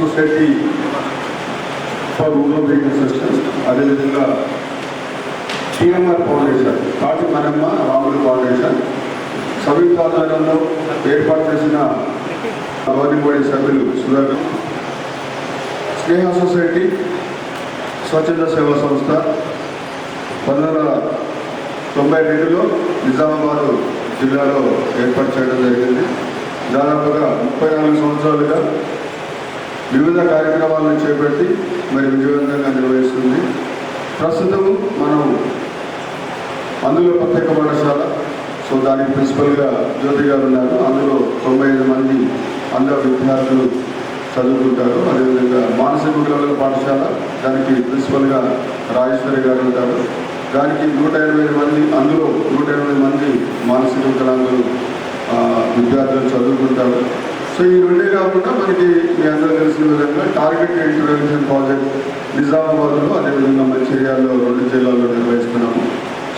Society for rural vehicle systems, అదేవిధంగా TMR foundation, తాటి మనమ్మ Ramulu foundation సంయుక్తాధ్వర్యంలో ఏర్పాటు చేసిన గవర్నింగ్ సభ్యులు సుధాకర్, స్నేహ సొసైటీ స్వచ్ఛంద సేవా సంస్థ 1992లో నిజామాబాద్ జిల్లాలో ఏర్పాటు చేయడం జరిగింది. దాదాపుగా 34 సంవత్సరాలుగా వివిధ కార్యక్రమాలను చేపట్టి మరి విజయవంతంగా నిర్వహిస్తుంది. ప్రస్తుతం మనం అందులో ప్రత్యేక పాఠశాల, సో దానికి ప్రిన్సిపల్గా జ్యోతి గారు ఉన్నారు. అందులో 95 మంది అందరూ విద్యార్థులు చదువుకుంటారు. అదేవిధంగా మానసిక వికలాంగుల పాఠశాల, దానికి ప్రిన్సిపల్గా రాజేశ్వరి గారు ఉంటారు. దానికి 180 మంది, అందులో 180 మంది మానసిక వికలాంగులు విద్యార్థులు చదువుకుంటారు. సో ఈ రెండే కాకుండా మనకి మీ అందరూ తెలిసిన విధంగా టార్గెట్ ఇంటర్వెన్షన్ ప్రాజెక్ట్ నిజామాబాద్లో, అదేవిధంగా మంచిర్యాలలో 2 జిల్లాల్లో నిర్వహిస్తున్నాము.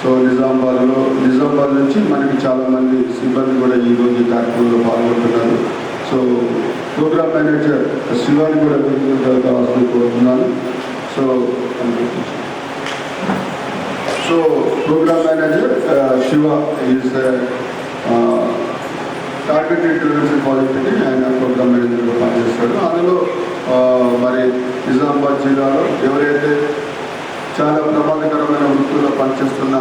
సో నిజామాబాద్ నుంచి మనకి చాలామంది సిబ్బంది కూడా ఈరోజు ఈ కార్యక్రమంలో పాల్గొంటున్నారు. సో ప్రోగ్రామ్ మేనేజర్ శివాని కూడా కావాల్సింది కోరుతున్నాను. So programme manager Shiva is target intervention ప్రాజెక్ట్ని ఆయన ప్రోగ్రామ్ మేనేజర్గా పనిచేస్తాడు. అందులో మరి నిజామాబాద్ జిల్లాలో ఎవరైతే చాలా ప్రమాదకరమైన వృత్తుల్లో పనిచేస్తున్న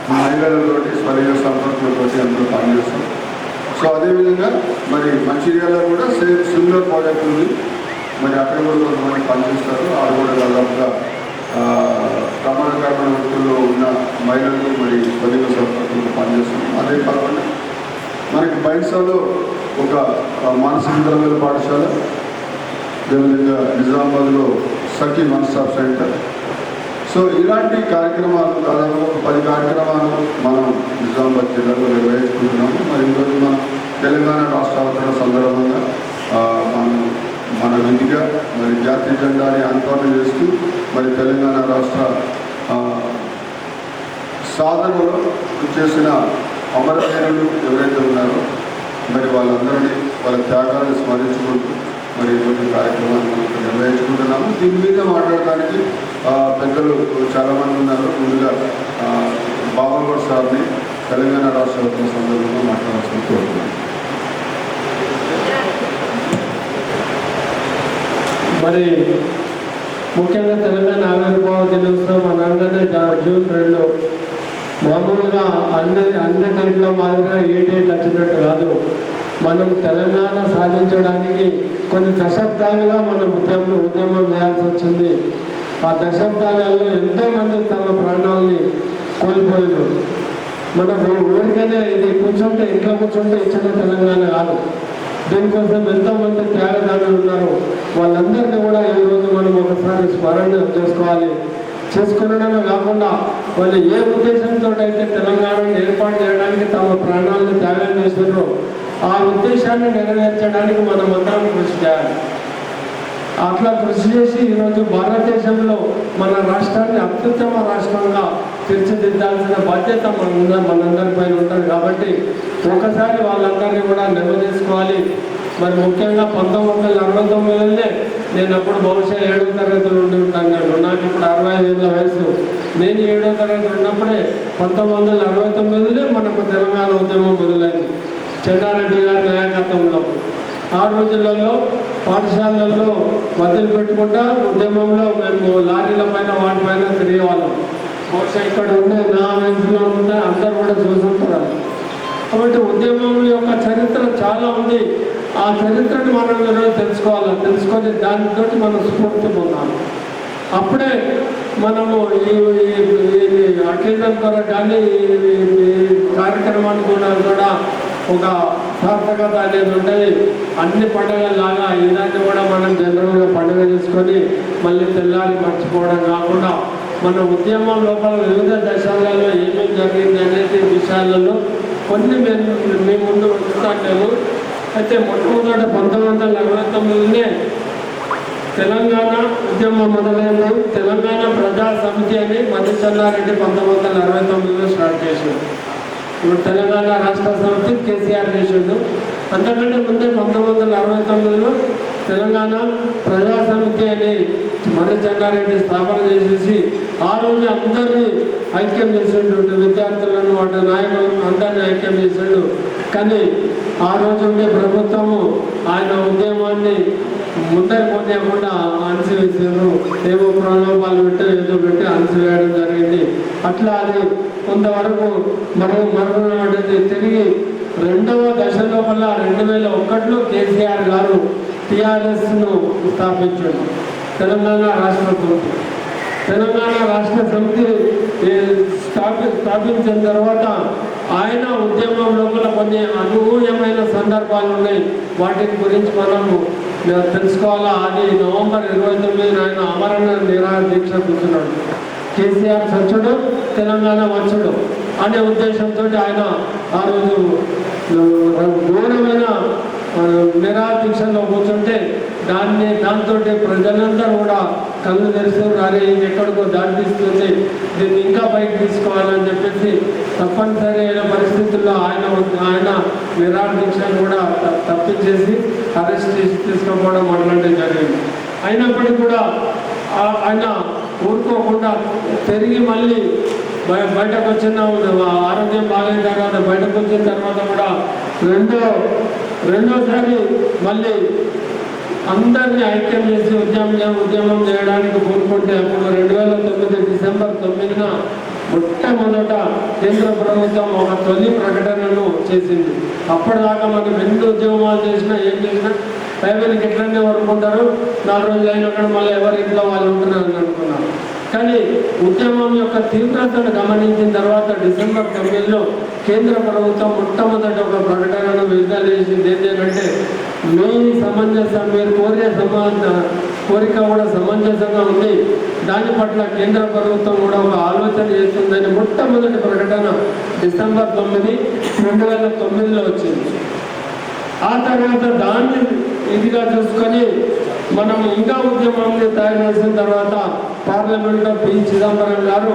మహిళలతోటి స్వలీయ సంపర్కులతో అందులో పనిచేస్తాం. సో అదేవిధంగా మరి మంచిర్యాలలో కూడా సిమిలర్ ప్రాజెక్ట్ ఉంది. మరి అక్కడ కూడా కొంతమంది పనిచేస్తారు. ఆడ కూడా దాదాపుగా ప్రమాదకరమైన వృత్తుల్లో ఉన్న మహిళలు మరి స్వలీయ సంపర్కులతో పనిచేస్తాం. అదే కాకుండా మనకి బైన్సాలో ఒక మానసిక వికలాంగుల పాఠశాల, అదేవిధంగా నిజామాబాద్లో సఖీ వన్ స్టాప్ సెంటర్. సో ఇలాంటి కార్యక్రమాలు దాదాపు 10 కార్యక్రమాలు మనం నిజామాబాద్ జిల్లాలో నిర్వహించుకుంటున్నాము. మరి ఈరోజు మనం తెలంగాణ రాష్ట్ర అవతరణ సందర్భంగా మన విధిగా మరి జాతీయ జెండాని ఆందోళన చేస్తూ మరి తెలంగాణ రాష్ట్ర సాధనలో చేసిన అమరవీరులు ఎవరైతే ఉన్నారో మరి వాళ్ళందరినీ వాళ్ళ త్యాగాలను స్మరించుకుంటూ మరి ఈరోజు కార్యక్రమాన్ని మనం నిర్వహించుకుంటున్నాము. దీని మీద మాట్లాడడానికి పెద్దలు చాలామంది ఉన్నారు. ముందుగా బాబుగౌడ్ సార్ని తెలంగాణ రాష్ట్ర అవతరణ సందర్భంగా మాట్లాడాల్సిన కోరుతున్నాను. మరి ముఖ్యంగా తెలంగాణ ఆవిర్భావ దినోత్సవం మనందరినీ జూన్ 2 మామూలుగా అన్ని టైంలో మాదిరిగా ఏ డేట్ వచ్చినట్టు కాదు. మనం తెలంగాణ సాధించడానికి కొన్ని దశాబ్దాలుగా మనం ఉద్యమం చేయాల్సి వచ్చింది. ఆ దశాబ్దాలలో ఎంతోమంది తమ ప్రాణాలని కోల్పోయారు. మనం ఊరికనే ఇది కూర్చుంటే ఇంట్లో కూర్చుంటే ఇచ్చిన తెలంగాణ కాదు. దీనికోసం ఎంతోమంది త్యాగదారులు ఉన్నారు. వాళ్ళందరినీ కూడా ఈరోజు మనం ఒకసారి స్మరణ చేసుకునడమే కాకుండా వాళ్ళు ఏ ఉద్దేశంతో అయితే తెలంగాణను ఏర్పాటు చేయడానికి తమ ప్రాణాలను త్యాగం చేస్తున్నారో ఆ ఉద్దేశాన్ని నెరవేర్చడానికి మనం అందరం కృషి చేయాలి. అట్లా కృషి చేసి ఈరోజు భారతదేశంలో మన రాష్ట్రాన్ని అత్యుత్తమ రాష్ట్రంగా తీర్చిదిద్దాల్సిన బాధ్యత మనందరిపైన ఉంటుంది. కాబట్టి ఒకసారి వాళ్ళందరినీ కూడా నెరవేర్చుకోవాలి. మరి ముఖ్యంగా 1969లోనే నేను అప్పుడు బహుశా 7వ తరగతిలో ఉండి ఉంటాను. నాకు ఇప్పుడు 65 ఏళ్ళ వయసు. నేను 7వ తరగతి ఉన్నప్పుడే 1969లోనే మనకు తెలంగాణ ఉద్యమం మొదలైంది చెన్నారెడ్డి గారి నాయకత్వంలో. ఆ రోజులలో పాఠశాలల్లో వదిలి పెట్టుకుంటా ఉద్యమంలో మేము లారీల పైన వాటిపైన తిరిగేవాళ్ళం. బహుశా ఇక్కడ ఉండే నా వయసులో ఉంటే అందరూ కూడా చూసుకుంటారు. కాబట్టి ఉద్యమం యొక్క చరిత్ర చాలా ఉంది. ఆ చరిత్రను మనం ఈరోజు తెలుసుకొని దానితో మనం స్ఫూర్తి పొందాలి. అప్పుడే మనము ఈ అట్లీజం కొరకు కానీ ఈ కార్యక్రమానికి కూడా ఒక సార్థకత అనేది ఉంటుంది. అన్ని పండుగలాగా ఇలాంటి కూడా మనం జనరల్గా పండుగ చేసుకొని మళ్ళీ తెల్లారి మర్చిపోవడం కాకుండా మన ఉద్యమం లోపల వివిధ దశలలో ఏమేమి జరిగింది అనేది విషయాలలో కొన్ని మీ ముందు ఉంచుతాను. అయితే మొట్టమొదట 1949లోనే తెలంగాణ ఉద్యమం మొదలైంది. తెలంగాణ ప్రజా సమితి అని మధు చెన్నారెడ్డి 1969లో స్టార్ట్ చేశాడు. ఇప్పుడు తెలంగాణ రాష్ట్ర సమితి కేసీఆర్ చేసిండు. అంతకంటే ముందే 1969లో తెలంగాణ ప్రజా సమితి అని మర్రి చెన్నారెడ్డి స్థాపన చేసేసి ఆ రోజు అందరినీ ఐక్యం చేసేటువంటి విద్యార్థులను వాటి నాయకులను అందరినీ ఐక్యం చేశాడు. కానీ ఆ రోజు ఉండే ప్రభుత్వము ఆయన ఉద్యమాన్ని ముందరి పోనీయకుండా అణచివేశారు. ఏవో ప్రలోభాలు పెట్టి ఏదో పెట్టి అణచివేయడం జరిగింది. అట్లా అది కొంతవరకు మరుగునపడ్డది. తిరిగి రెండవ దశ లోపల 2001లో కేసీఆర్ గారు టీఆర్ఎస్ను స్థాపించాడు. తెలంగాణ రాష్ట్ర సమితి. తెలంగాణ రాష్ట్ర సమితి స్థాపించిన తర్వాత ఆయన ఉద్యమం లోపల కొన్ని అనూహ్యమైన సందర్భాలు ఉన్నాయి. వాటి గురించి మనము తెలుసుకోవాలా. అది నవంబర్ 29 ఆయన అమరణ నిరాహార దీక్ష కూర్చున్నాడు. కేసీఆర్ చచ్చుడు తెలంగాణ వచ్చుడు అనే ఉద్దేశంతో ఆయన ఆ రోజు ఘోరమైన నిరాహార దీక్షలో కూర్చుంటే దాంతో ప్రజలందరూ కూడా కళ్ళు తెరుస్తారు. అరే ఇది ఎక్కడికో దాటిస్తుంది, దీన్ని ఇంకా పైకి తీసుకోవాలని చెప్పేసి తప్పనిసరి అయిన పరిస్థితుల్లో ఆయన నిరాహార దీక్షను కూడా తప్పించేసి అరెస్ట్ చేసి తీసుకుపోవడం అట్లాంటివి జరిగింది. అయినప్పటికీ కూడా ఆయన ఊరుకోకుండా తిరిగి మళ్ళీ బయటకు వచ్చిన ఆరోగ్యం బాగైన తర్వాత బయటకు వచ్చిన తర్వాత కూడా రెండోసారి మళ్ళీ అందరినీ ఐక్యం చేసి ఉద్యమం చేయడానికి కోరుకుంటే అప్పుడు 2009 డిసెంబర్ 9న మొట్టమొదట కేంద్ర ప్రభుత్వం ఒక తొలి ప్రకటనను చేసింది. అప్పటిదాకా మనం ఎన్ని ఉద్యమాలు చేసినా ఏం చేసినా ప్రైవేట్కి ఎట్లనే వరుకుంటారు, 4 రోజులు అయినక్కడ మళ్ళీ ఎవరి ఇంట్లో వాళ్ళు ఉంటున్నారని అనుకున్నారు. కానీ ఉద్యమం యొక్క తీవ్రతను గమనించిన తర్వాత డిసెంబర్ 9లో కేంద్ర ప్రభుత్వం మొట్టమొదటి ఒక ప్రకటనను విడుదల చేసింది. ఏంటంటే మీ సమంజసం, మీరు కోరిక కూడా సమంజసంగా ఉంది, దాని పట్ల కేంద్ర ప్రభుత్వం కూడా ఒక ఆలోచన చేస్తుందని మొట్టమొదటి ప్రకటన డిసెంబర్ 9, 2009లో వచ్చింది. ఆ తర్వాత దాన్ని ఇదిగా చూసుకొని మనం ఇంకా ఉద్యమాన్ని తయారు చేసిన తర్వాత పార్లమెంట్లో పి. చిదంబరం గారు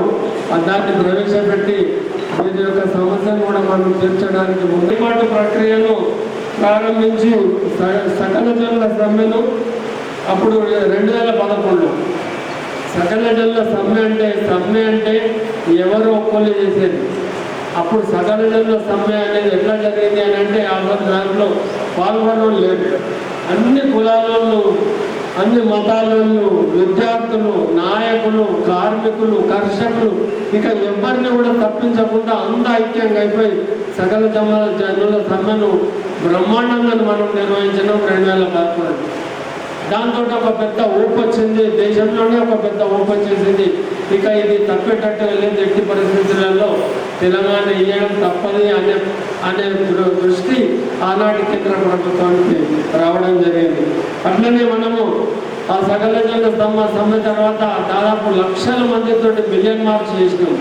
దాన్ని ప్రవేశపెట్టి దీని యొక్క సమస్యను కూడా మనం తీర్చడానికి ముందుబాటు ప్రక్రియను ప్రారంభించి సకల జనుల సమ్మెను అప్పుడు 2011లో సకల జనుల సమ్మె అంటే ఎవరు ఒక్కళ్ళు చేసేది. అప్పుడు సకల జనుల సమ్మె అనేది ఎట్లా జరిగింది అని అంటే దాంట్లో పాల్గొనడం లేదు. అన్ని కులాలను, అన్ని మతాలను, విద్యార్థులు, నాయకులు, కార్మికులు, కర్షకులు ఇక ఎవరిని కూడా తప్పించకుండా అంత ఐక్యంగా అయిపోయి సకల జనుల సమ్మెను బ్రహ్మాండంగా మనం నిర్వహించడం 2011. దాంతో ఒక పెద్ద ఊపు వచ్చింది, దేశంలోనే ఒక పెద్ద ఊపు వచ్చేసింది. ఇక ఇది తప్పేటట్టు వెళ్ళేది ఎట్టి పరిస్థితులలో తెలంగాణ ఇవ్వడం తప్పది అనే దృష్టి ఆనాటి కేంద్ర ప్రభుత్వానికి రావడం జరిగింది. అట్లనే మనము ఆ సకల జనుల సమ్మె తర్వాత దాదాపు లక్షల మందితో మిలియన్ మార్చ్ చేసినాం.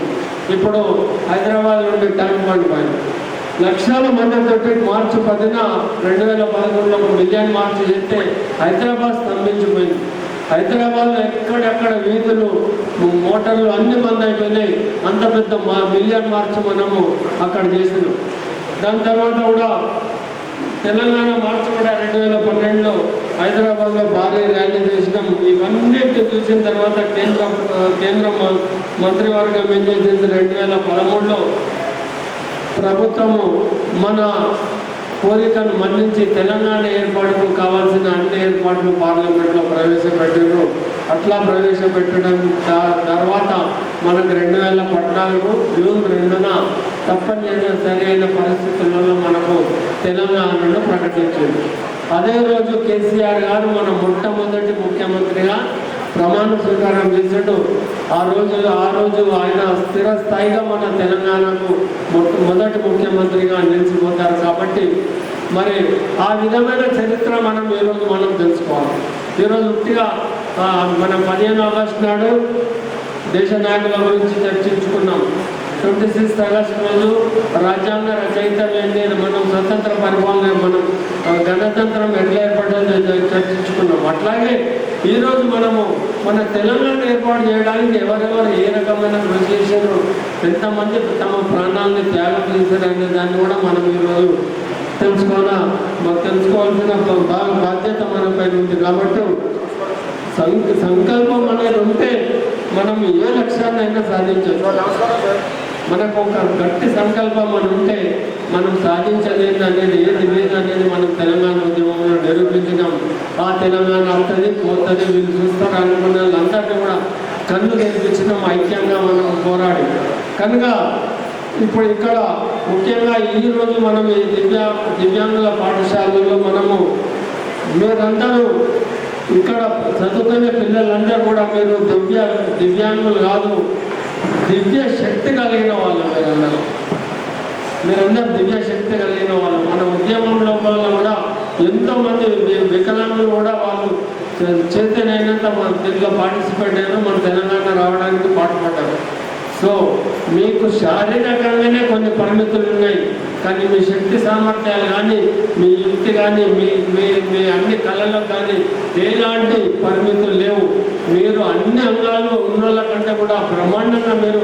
ఇప్పుడు హైదరాబాద్ నుండి ట్యాంక్ బండ్ పైన లక్షల మందితో మార్చి 10న 2011లో ఒక మిలియన్ మార్చ్ చేస్తే హైదరాబాద్ స్తంభించిపోయింది. హైదరాబాద్లో ఎక్కడెక్కడ వీధులు, మోటార్లు అన్ని బంద్ అయిపోయినాయి. అంత పెద్ద మిలియన్ మార్చ్ మనము అక్కడ చేసినాం. దాని తర్వాత కూడా తెలంగాణ మార్చ్ కూడా 2012లో హైదరాబాద్లో భారీ ర్యాలీ చేసినాం. ఇవన్నీ చూసిన తర్వాత కేంద్ర మంత్రివర్గం ఏం చేసింది, 2013లో ప్రభుత్వము మన కోరికను మన్నించి తెలంగాణ ఏర్పాటుకు కావాల్సిన అన్ని ఏర్పాట్లు పార్లమెంట్లో ప్రవేశపెట్టారు. అట్లా ప్రవేశపెట్టడం తర్వాత మనకు 2014 జూన్ 2న తప్పనిసరి అయిన పరిస్థితులలో మనకు తెలంగాణను ప్రకటించింది. అదే రోజు కేసీఆర్ గారు మన మొట్టమొదటి ముఖ్యమంత్రిగా ప్రమాణ స్వీకారం చేశాడు. ఆ రోజు ఆయన స్థిరస్థాయిగా మన తెలంగాణకు మొదటి ముఖ్యమంత్రిగా నిలిచిపోతారు. కాబట్టి మరి ఆ విధమైన చరిత్ర ఈరోజు మనం తెలుసుకోవాలి. ఈరోజు ఉట్టిగా మన 15 ఆగస్టు నాడు దేశ నాయకుల గురించి చర్చించుకున్నాం. 26 ఆగస్టు రోజు రాజ్యాంగ రచయిత మనం స్వతంత్ర పరిపాలన, మనం గణతంత్రం ఎట్లా ఏర్పడ్డదో చర్చించుకున్నాం. అట్లాగే ఈరోజు మనము మన తెలంగాణ ఏర్పాటు చేయడానికి ఎవరెవరు ఏ రకమైన కృషి చేశారు, ఎంతమంది తమ ప్రాణాలను త్యాగం చేశారనే దాన్ని కూడా మనం ఈరోజు తెలుసుకోవాల్సిన బాధ్యత మనపై అనేది ఉంది. కాబట్టి సంకల్పం అనేది ఉంటే మనం ఏ లక్ష్యాన్నైనా సాధించవచ్చు. మనకు ఒక గట్టి సంకల్పం అని ఉంటే మనం సాధించలేదు అనేది ఏది లేదు అనేది మనం తెలంగాణ ఉద్యమంలో నిరూపించినాం. ఆ తెలంగాణ వస్తుంది పోతుంది వీళ్ళు చూస్తారు అనుకున్న వాళ్ళందరినీ కూడా కన్ను తెరిపించడం ఐక్యంగా మనం పోరాడి. కనుక ఇప్పుడు ఇక్కడ ముఖ్యంగా ఈరోజు మనం ఈ దివ్యాంగుల పాఠశాలలో మనము మీరందరూ ఇక్కడ చదువుకునే పిల్లలందరూ కూడా మీరు దివ్యాంగులు కాదు, దివ్య శక్తి కలిగిన వాళ్ళు. మీరందరూ దివ్య శక్తి కలిగిన వాళ్ళు. మన ఉద్యమంలో కూడా ఎంతోమంది వికలాంగులు కూడా వాళ్ళు చేతనైనంత మన దీంట్లో పార్టిసిపేట్ అయ్యారు, మన తెలంగాణ రావడానికి పాటుపడ్డారు. సో మీకు శారీరకంగానే కొన్ని పరిమితులు ఉన్నాయి, కానీ మీ శక్తి సామర్థ్యాలు కానీ మీ యుక్తి కానీ మీ అన్ని కళలకు కానీ ఎలాంటి పరిమితులు లేవు. మీరు అన్ని అంగాలు ఉన్న కంటే కూడా బ్రహ్మాండంగా మీరు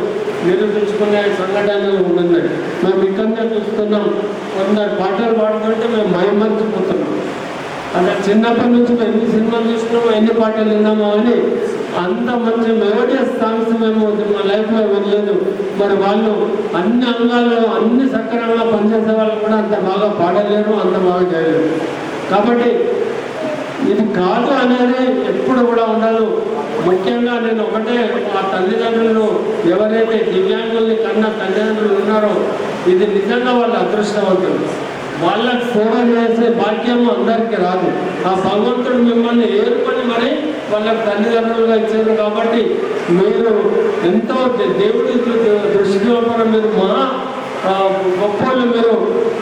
నిరూపించుకునే సంఘటనలు ఉన్నాయి. మేము ఇక్కడనే చూస్తున్నాం, కొందరు పాటలు పాడుతుంటే మేము మైమర్చిపోతున్నాం. అలా చిన్నప్పటి నుంచి మేము ఎన్ని సినిమాలు చూసినామో ఎన్ని పాటలు విన్నామో అని అంత మంచి మెలోడియస్ సాంగ్స్ మేము మా లైఫ్లో వినలేదు. మరి వాళ్ళు అన్ని అంగాలు అన్ని సక్రమంగా పనిచేసే వాళ్ళు కూడా అంత బాగా పాడలేరు, అంత బాగా చేయలేరు. కాబట్టి ఇది కాదు అనేది ఎప్పుడు కూడా ఉండదు. ముఖ్యంగా నేను ఒకటే, ఆ తల్లిదండ్రులు ఎవరైతే దివ్యాంగుల్ని కన్నా తల్లిదండ్రులు ఉన్నారో ఇది నిజంగా వాళ్ళ అదృష్టవంతులు. వాళ్ళకి సేవ చేసే భాగ్యం అందరికీ రాదు. ఆ భగవంతుడు మిమ్మల్ని ఏర్పడి మరి వాళ్ళకి తల్లిదండ్రులుగా ఇచ్చారు. కాబట్టి మీరు ఎంతో దేవుడి దృష్టిలో కూడా మీరు మా గొప్పలు, మీరు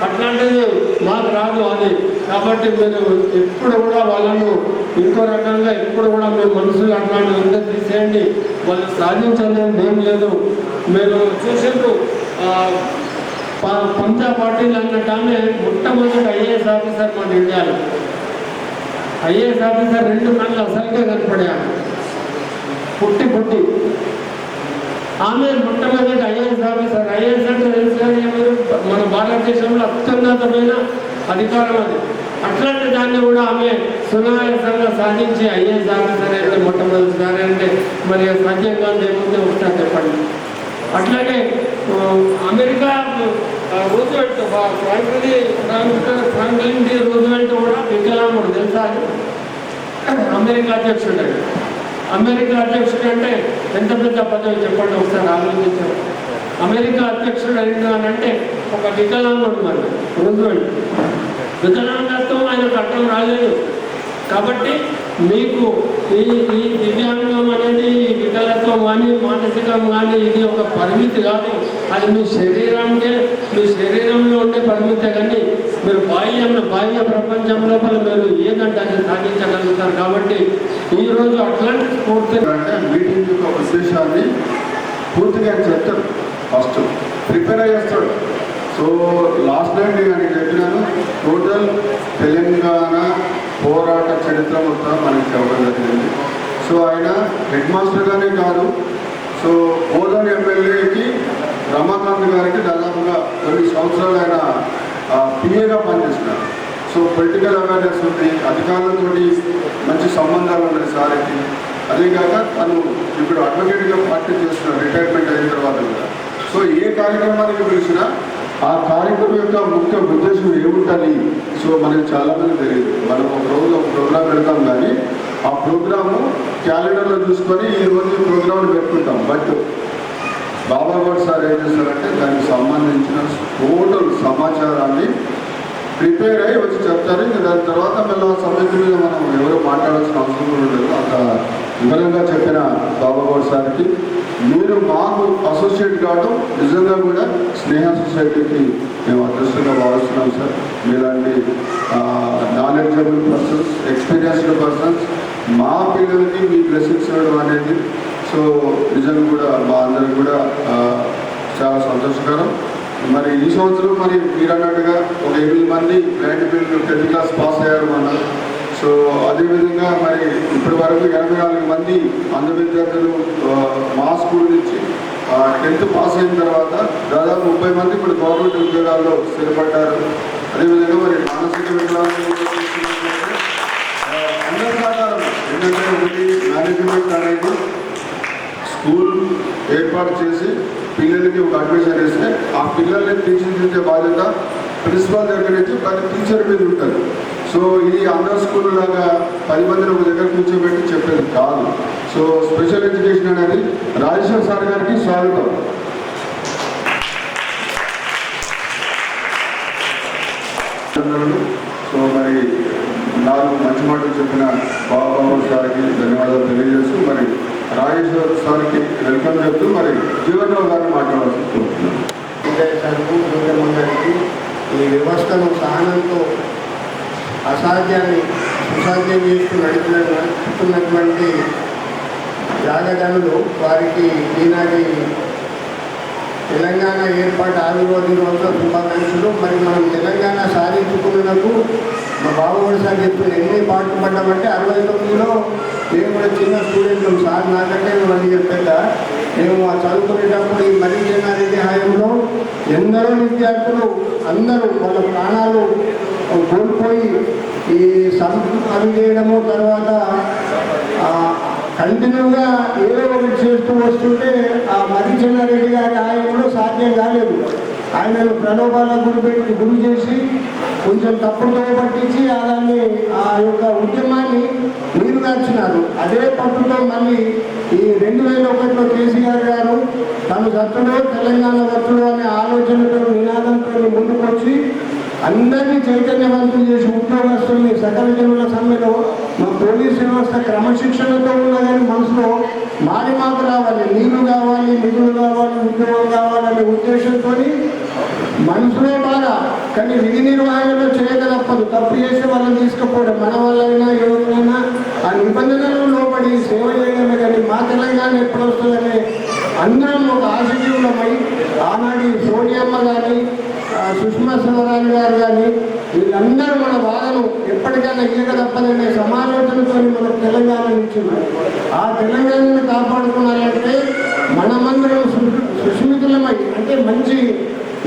అట్లాంటిది మాకు రాదు అది. కాబట్టి మీరు ఎప్పుడు కూడా వాళ్ళను ఇంకో రకంగా ఎప్పుడు కూడా మీ మనసులో అట్లాంటి ఉంటే తీసేయండి. వాళ్ళు సాధించలేదు ఏం లేదు. మీరు చూసిండ్రు పంజాబ్ పార్టీలు అన్నట్టానే మొట్టమొదటి ఐఏఎస్ ఆఫీసర్ మన ఇండియాలో. ఐఏఎస్ ఆఫీసర్ 2 కళ్ళు అసలుగా కనపడాను పుట్టి ఆమె మొట్టమొదటి ఐఏఎస్ ఆఫీసర్. ఐఏఎస్ అంటే తెలుసు మన భారతదేశంలో అత్యున్నతమైన అధికారం అది. అట్లాంటి దాన్ని కూడా ఆమె సునాయాసంగా సాధించి ఐఏఎస్ ఆఫీసర్ అయితే మొట్టమొదటిసారి అంటే మరి సంజయ్ గాంధీ ఏముంది ఒకసారి చెప్పండి. అట్లాగే America Roosevelt, Franklin D Roosevelt కూడా వికలాంగుడు తెలుసా? అమెరికా అధ్యక్షుడు. అమెరికా అధ్యక్షుడు అంటే ఎంత పెద్ద పదవి చెప్పండి ఒకసారి ఆలోచించారు. అమెరికా అధ్యక్షుడు అయింది అని అంటే ఒక వికలాంగుడు. మరి రూజ్వెల్ట్ వికలాంగత్వం ఆయనకు అర్థం రాలేదు. కాబట్టి మీకు ఈ దివ్యాంగం అనేది వికలత్వం కానీ మానసికం కానీ ఇది ఒక పరిమితి కాదు. అది మీ శరీరంలో ఉండే పరిమితే కానీ మీరు బాహ్య ప్రపంచం లోపల మీరు ఏదంటే అది సాధించగలుగుతారు. కాబట్టి ఈరోజు అట్లాంటి స్ఫూర్తి అంటే మీటింగ్ యొక్క ఉద్దేశాన్ని పూర్తిగా చెప్తాడు, ఫస్ట్ ప్రిపేర్ అయ్యేస్తాడు. సో లాస్ట్ టైం నేను చెప్పినాను, టోటల్ తెలంగాణ పోరాట చరిత్ర మొత్తం మనకి చెప్పడం జరిగింది. సో ఆయన హెడ్ మాస్టర్గానే కాదు, సో బోధన్ ఎమ్మెల్యేకి రమాకాంత్ గారికి దాదాపుగా కొన్ని సంవత్సరాలు ఆయన పిఏగా పనిచేస్తున్నారు. సో పొలిటికల్ అవేర్నెస్ ఉంది, అధికారులతో మంచి సంబంధాలు ఉన్నాయి సార్కి. అదేకాక తను ఇప్పుడు అడ్వకేట్గా ప్రాక్టీస్ చేస్తున్నారు రిటైర్మెంట్ అయిన తర్వాత కూడా. సో ఏ కార్యక్రమానికి పిలిచినా ఆ కార్యక్రమం యొక్క ముఖ్య ఉద్దేశం ఏముంటుంది సో మనకు చాలామంది తెలియదు. మనం ఒక రోజు ఒక ప్రోగ్రాం పెడతాం, కానీ ఆ ప్రోగ్రాము క్యాలెండర్లో చూసుకొని ఈ రోజు ప్రోగ్రాంలు పెట్టుకుంటాం. బట్ బాబా గౌడ్ సార్ ఏం చేస్తారంటే దానికి సంబంధించిన టోటల్ సమాచారాన్ని ప్రిపేర్ అయ్యి వచ్చి చెప్తారు. ఇంకా దాని తర్వాత మళ్ళీ సబ్జెక్టు మీద మనం ఎవరు మాట్లాడాల్సిన అవసరం కూడా ఉండదు. అంత వివరంగా చెప్పిన బాబా గౌడ్ సార్కి మీరు మాకు అసోసియేట్ కావడం నిజంగా కూడా స్నేహ సొసైటీకి మేము అదృష్టంగా భావిస్తున్నాం సార్. మీలాంటి నాలెడ్జబుల్ పర్సన్స్, ఎక్స్పీరియన్స్డ్ పర్సన్స్ మా పిల్లలకి మీ బ్లెస్సింగ్స్ ఇవ్వడం అనేది సో నిజంగా కూడా మా అందరికి కూడా చాలా సంతోషకరం. మరి ఈ సంవత్సరం మరి మీరు అన్నట్టుగా ఒక 8 మంది బ్లైండ్ పిల్లలు 10th క్లాస్ పాస్ అయ్యారు అన్నారు. సో అదేవిధంగా మరి ఇప్పటి వరకు 84 మంది అంధ విద్యార్థులు మా స్కూల్ నుంచి 10th పాస్ అయిన తర్వాత దాదాపు 30 మంది ఇప్పుడు గవర్నమెంట్ ఉద్యోగాల్లో స్థిరపడ్డారు. అదేవిధంగా మరి మానసిక వికలాంగులు ఎందుకంటే ఒకటి మేనేజ్మెంట్ అనేది స్కూల్ ఏర్పాటు చేసి పిల్లలకి ఒక అడ్మిషన్ ఇస్తే ఆ పిల్లల్ని తీర్చిదిద్దే బాధ్యత ప్రిన్సిపాల్ దగ్గర నుంచి ప్రతి టీచర్ మీద ఉంటుంది. సో ఇది అందర్ స్కూల్ లాగా 10 మందిని ఒక దగ్గర కూర్చోబెట్టి చెప్పేది కాదు. సో స్పెషల్ ఎడ్యుకేషన్ అనేది రాజేశ్వర్ సార్ గారికి స్వాగతం. సో మరి నాకు మంచి మాటలు చెప్పిన బాబు సార్కి ధన్యవాదాలు తెలియజేస్తూ మరి రాజేశ్వర్ సార్కి వెల్కమ్ చెప్తూ మరి జీవన్రావు గారిని మాట్లాడాల్సి కోరుతున్నాను. గారికి ఈ వ్యవస్థను సహనంతో అసాధ్యాన్ని సుసాధ్యం చేస్తూ నడుపుతున్నటువంటి త్యాగదనులు వారికి ఈనాటి తెలంగాణ ఏర్పాటు ఆవిర్భావ శుభాకాంక్షలు. మరి మనం తెలంగాణ సాధించుకున్నకు మా బాబు సార్ చెప్పిన ఎన్ని పాటలు పడ్డామంటే 69లో మేము కూడా చిన్న స్టూడెంట్లు సార్ నాకంటే 1 ఇయర్ పెద్ద. మేము చదువుకునేటప్పుడు ఈ మరీ చెన్నారెడ్డి హయాంలో ఎందరో విద్యార్థులు అందరూ వాళ్ళ ప్రాణాలు కోల్పోయి ఈ అవి చేయడము, తర్వాత కంటిన్యూగా ఏదో ఒకటి చేస్తూ వస్తుంటే ఆ మర్రి చెన్నారెడ్డి గారి ఆయనలో సాధ్యం కాలేదు. ఆయనను ప్రలోభాలకు గురి చేసి కొంచెం తప్పుడుతో పట్టించి దాన్ని ఆ యొక్క ఉద్యమాన్ని నీరుగార్చినారు. అదే పట్టుతో మళ్ళీ ఈ 2001లో కేసీఆర్ గారు తను సత్తుడు తెలంగాణ వత్తుడు అనే ఆలోచనతో నినాదంతో ముందుకొచ్చి అందరినీ చైతన్యవంతులు చేసి ఉద్యోగస్తుల్ని సకల జనుల సమ్మెలో మా పోలీస్ వ్యవస్థ క్రమశిక్షణతో ఉన్న కానీ మనసులో మాకు రావాలి, నీళ్లు కావాలి, నిధులు కావాలి, ఉద్యోగం కావాలనే ఉద్దేశంతో మనసులో బాగా కానీ విధి నిర్వహణలో చేయక తప్పదు. తప్పు చేసే వాళ్ళని తీసుకుపోవడం మన వాళ్ళైనా ఎవరినైనా ఆ నిబంధనలు లోపడి సేవ చేయడమే. కానీ మా తెలంగాణ ఎప్పుడు వస్తుందనే అందరం ఒక ఆశజీవులమై ఆనాడు సోనియమ్మ కానీ సుష్మా స్వరాజ్ గారు కానీ వీళ్ళందరూ మన బాధను ఎప్పటికైనా ఇయ్యక తప్పదనే సమాలోచనతో మనకు తెలంగాణ ఇచ్చింది. ఆ తెలంగాణను కాపాడుకోవాలంటే మనమందరం సుస్మితులమై అంటే మంచి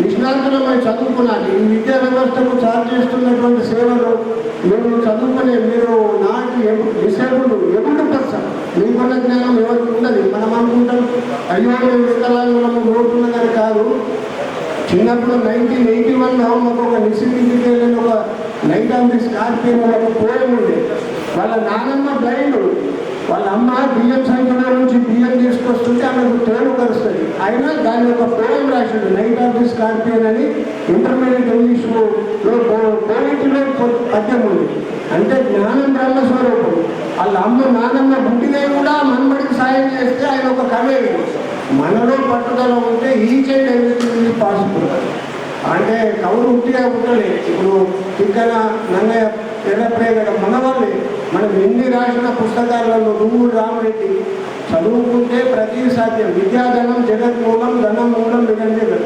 నిష్ణాతులమై చదువుకున్నాను. ఈ విద్యా వ్యవస్థకు చార్జ్ చేస్తున్నటువంటి సేవలు మీరు చదువుకునే మీరు నాటి డిసేబుల్డ్ పర్సన్ మీకున్న జ్ఞానం ఎవరికి ఉన్నది. మనం అనుకుంటాం అయ్యో మేము వికలాంగులము ఓటున్నదని కాదు. చిన్నప్పుడు 1981లో మాకు ఒక నిశ్చిత ఒక నైట్ ఆఫ్ ది స్కార్పియన్ ఒక పోయం ఉండే. వాళ్ళ నానమ్మ బ్లైండ్, వాళ్ళ అమ్మ బియ్యం సంఖ్యలో నుంచి బియ్యం తీసుకొస్తుంటే ఆమెకు తేలు కలుస్తుంది. అయినా దాని ఒక పోయం రాశాడు నైట్ ఆఫ్ ది స్కార్పియన్ అని. ఇంటర్మీడియట్ ఇంగ్లీష్లో పోయిట్లో పద్యం ఉంది. అంటే జ్ఞానం బ్రహ్మస్వరూపం. వాళ్ళ అమ్మ నానమ్మ బుద్ధినే కూడా మన్మడికి సాయం చేస్తే ఆయన ఒక కవి. మనలో పట్టుదల ఉంటే ఈచ్ అండ్ ఎవ్రీథింగ్ పాసిబుల్. అంటే కవులు ఉట్టిగా పుట్టలే. ఇప్పుడు ఇక్కడ నన్నయ్య ఎర్రప్రేగడ మన వాళ్ళే. మనం ఎన్ని రాసిన పుస్తకాలలో నువ్వు రామరెడ్డి చదువుకుంటే ప్రతి సాధ్యం. విద్యాధనం జగత్మూలం, ధనం మూలం విధంగా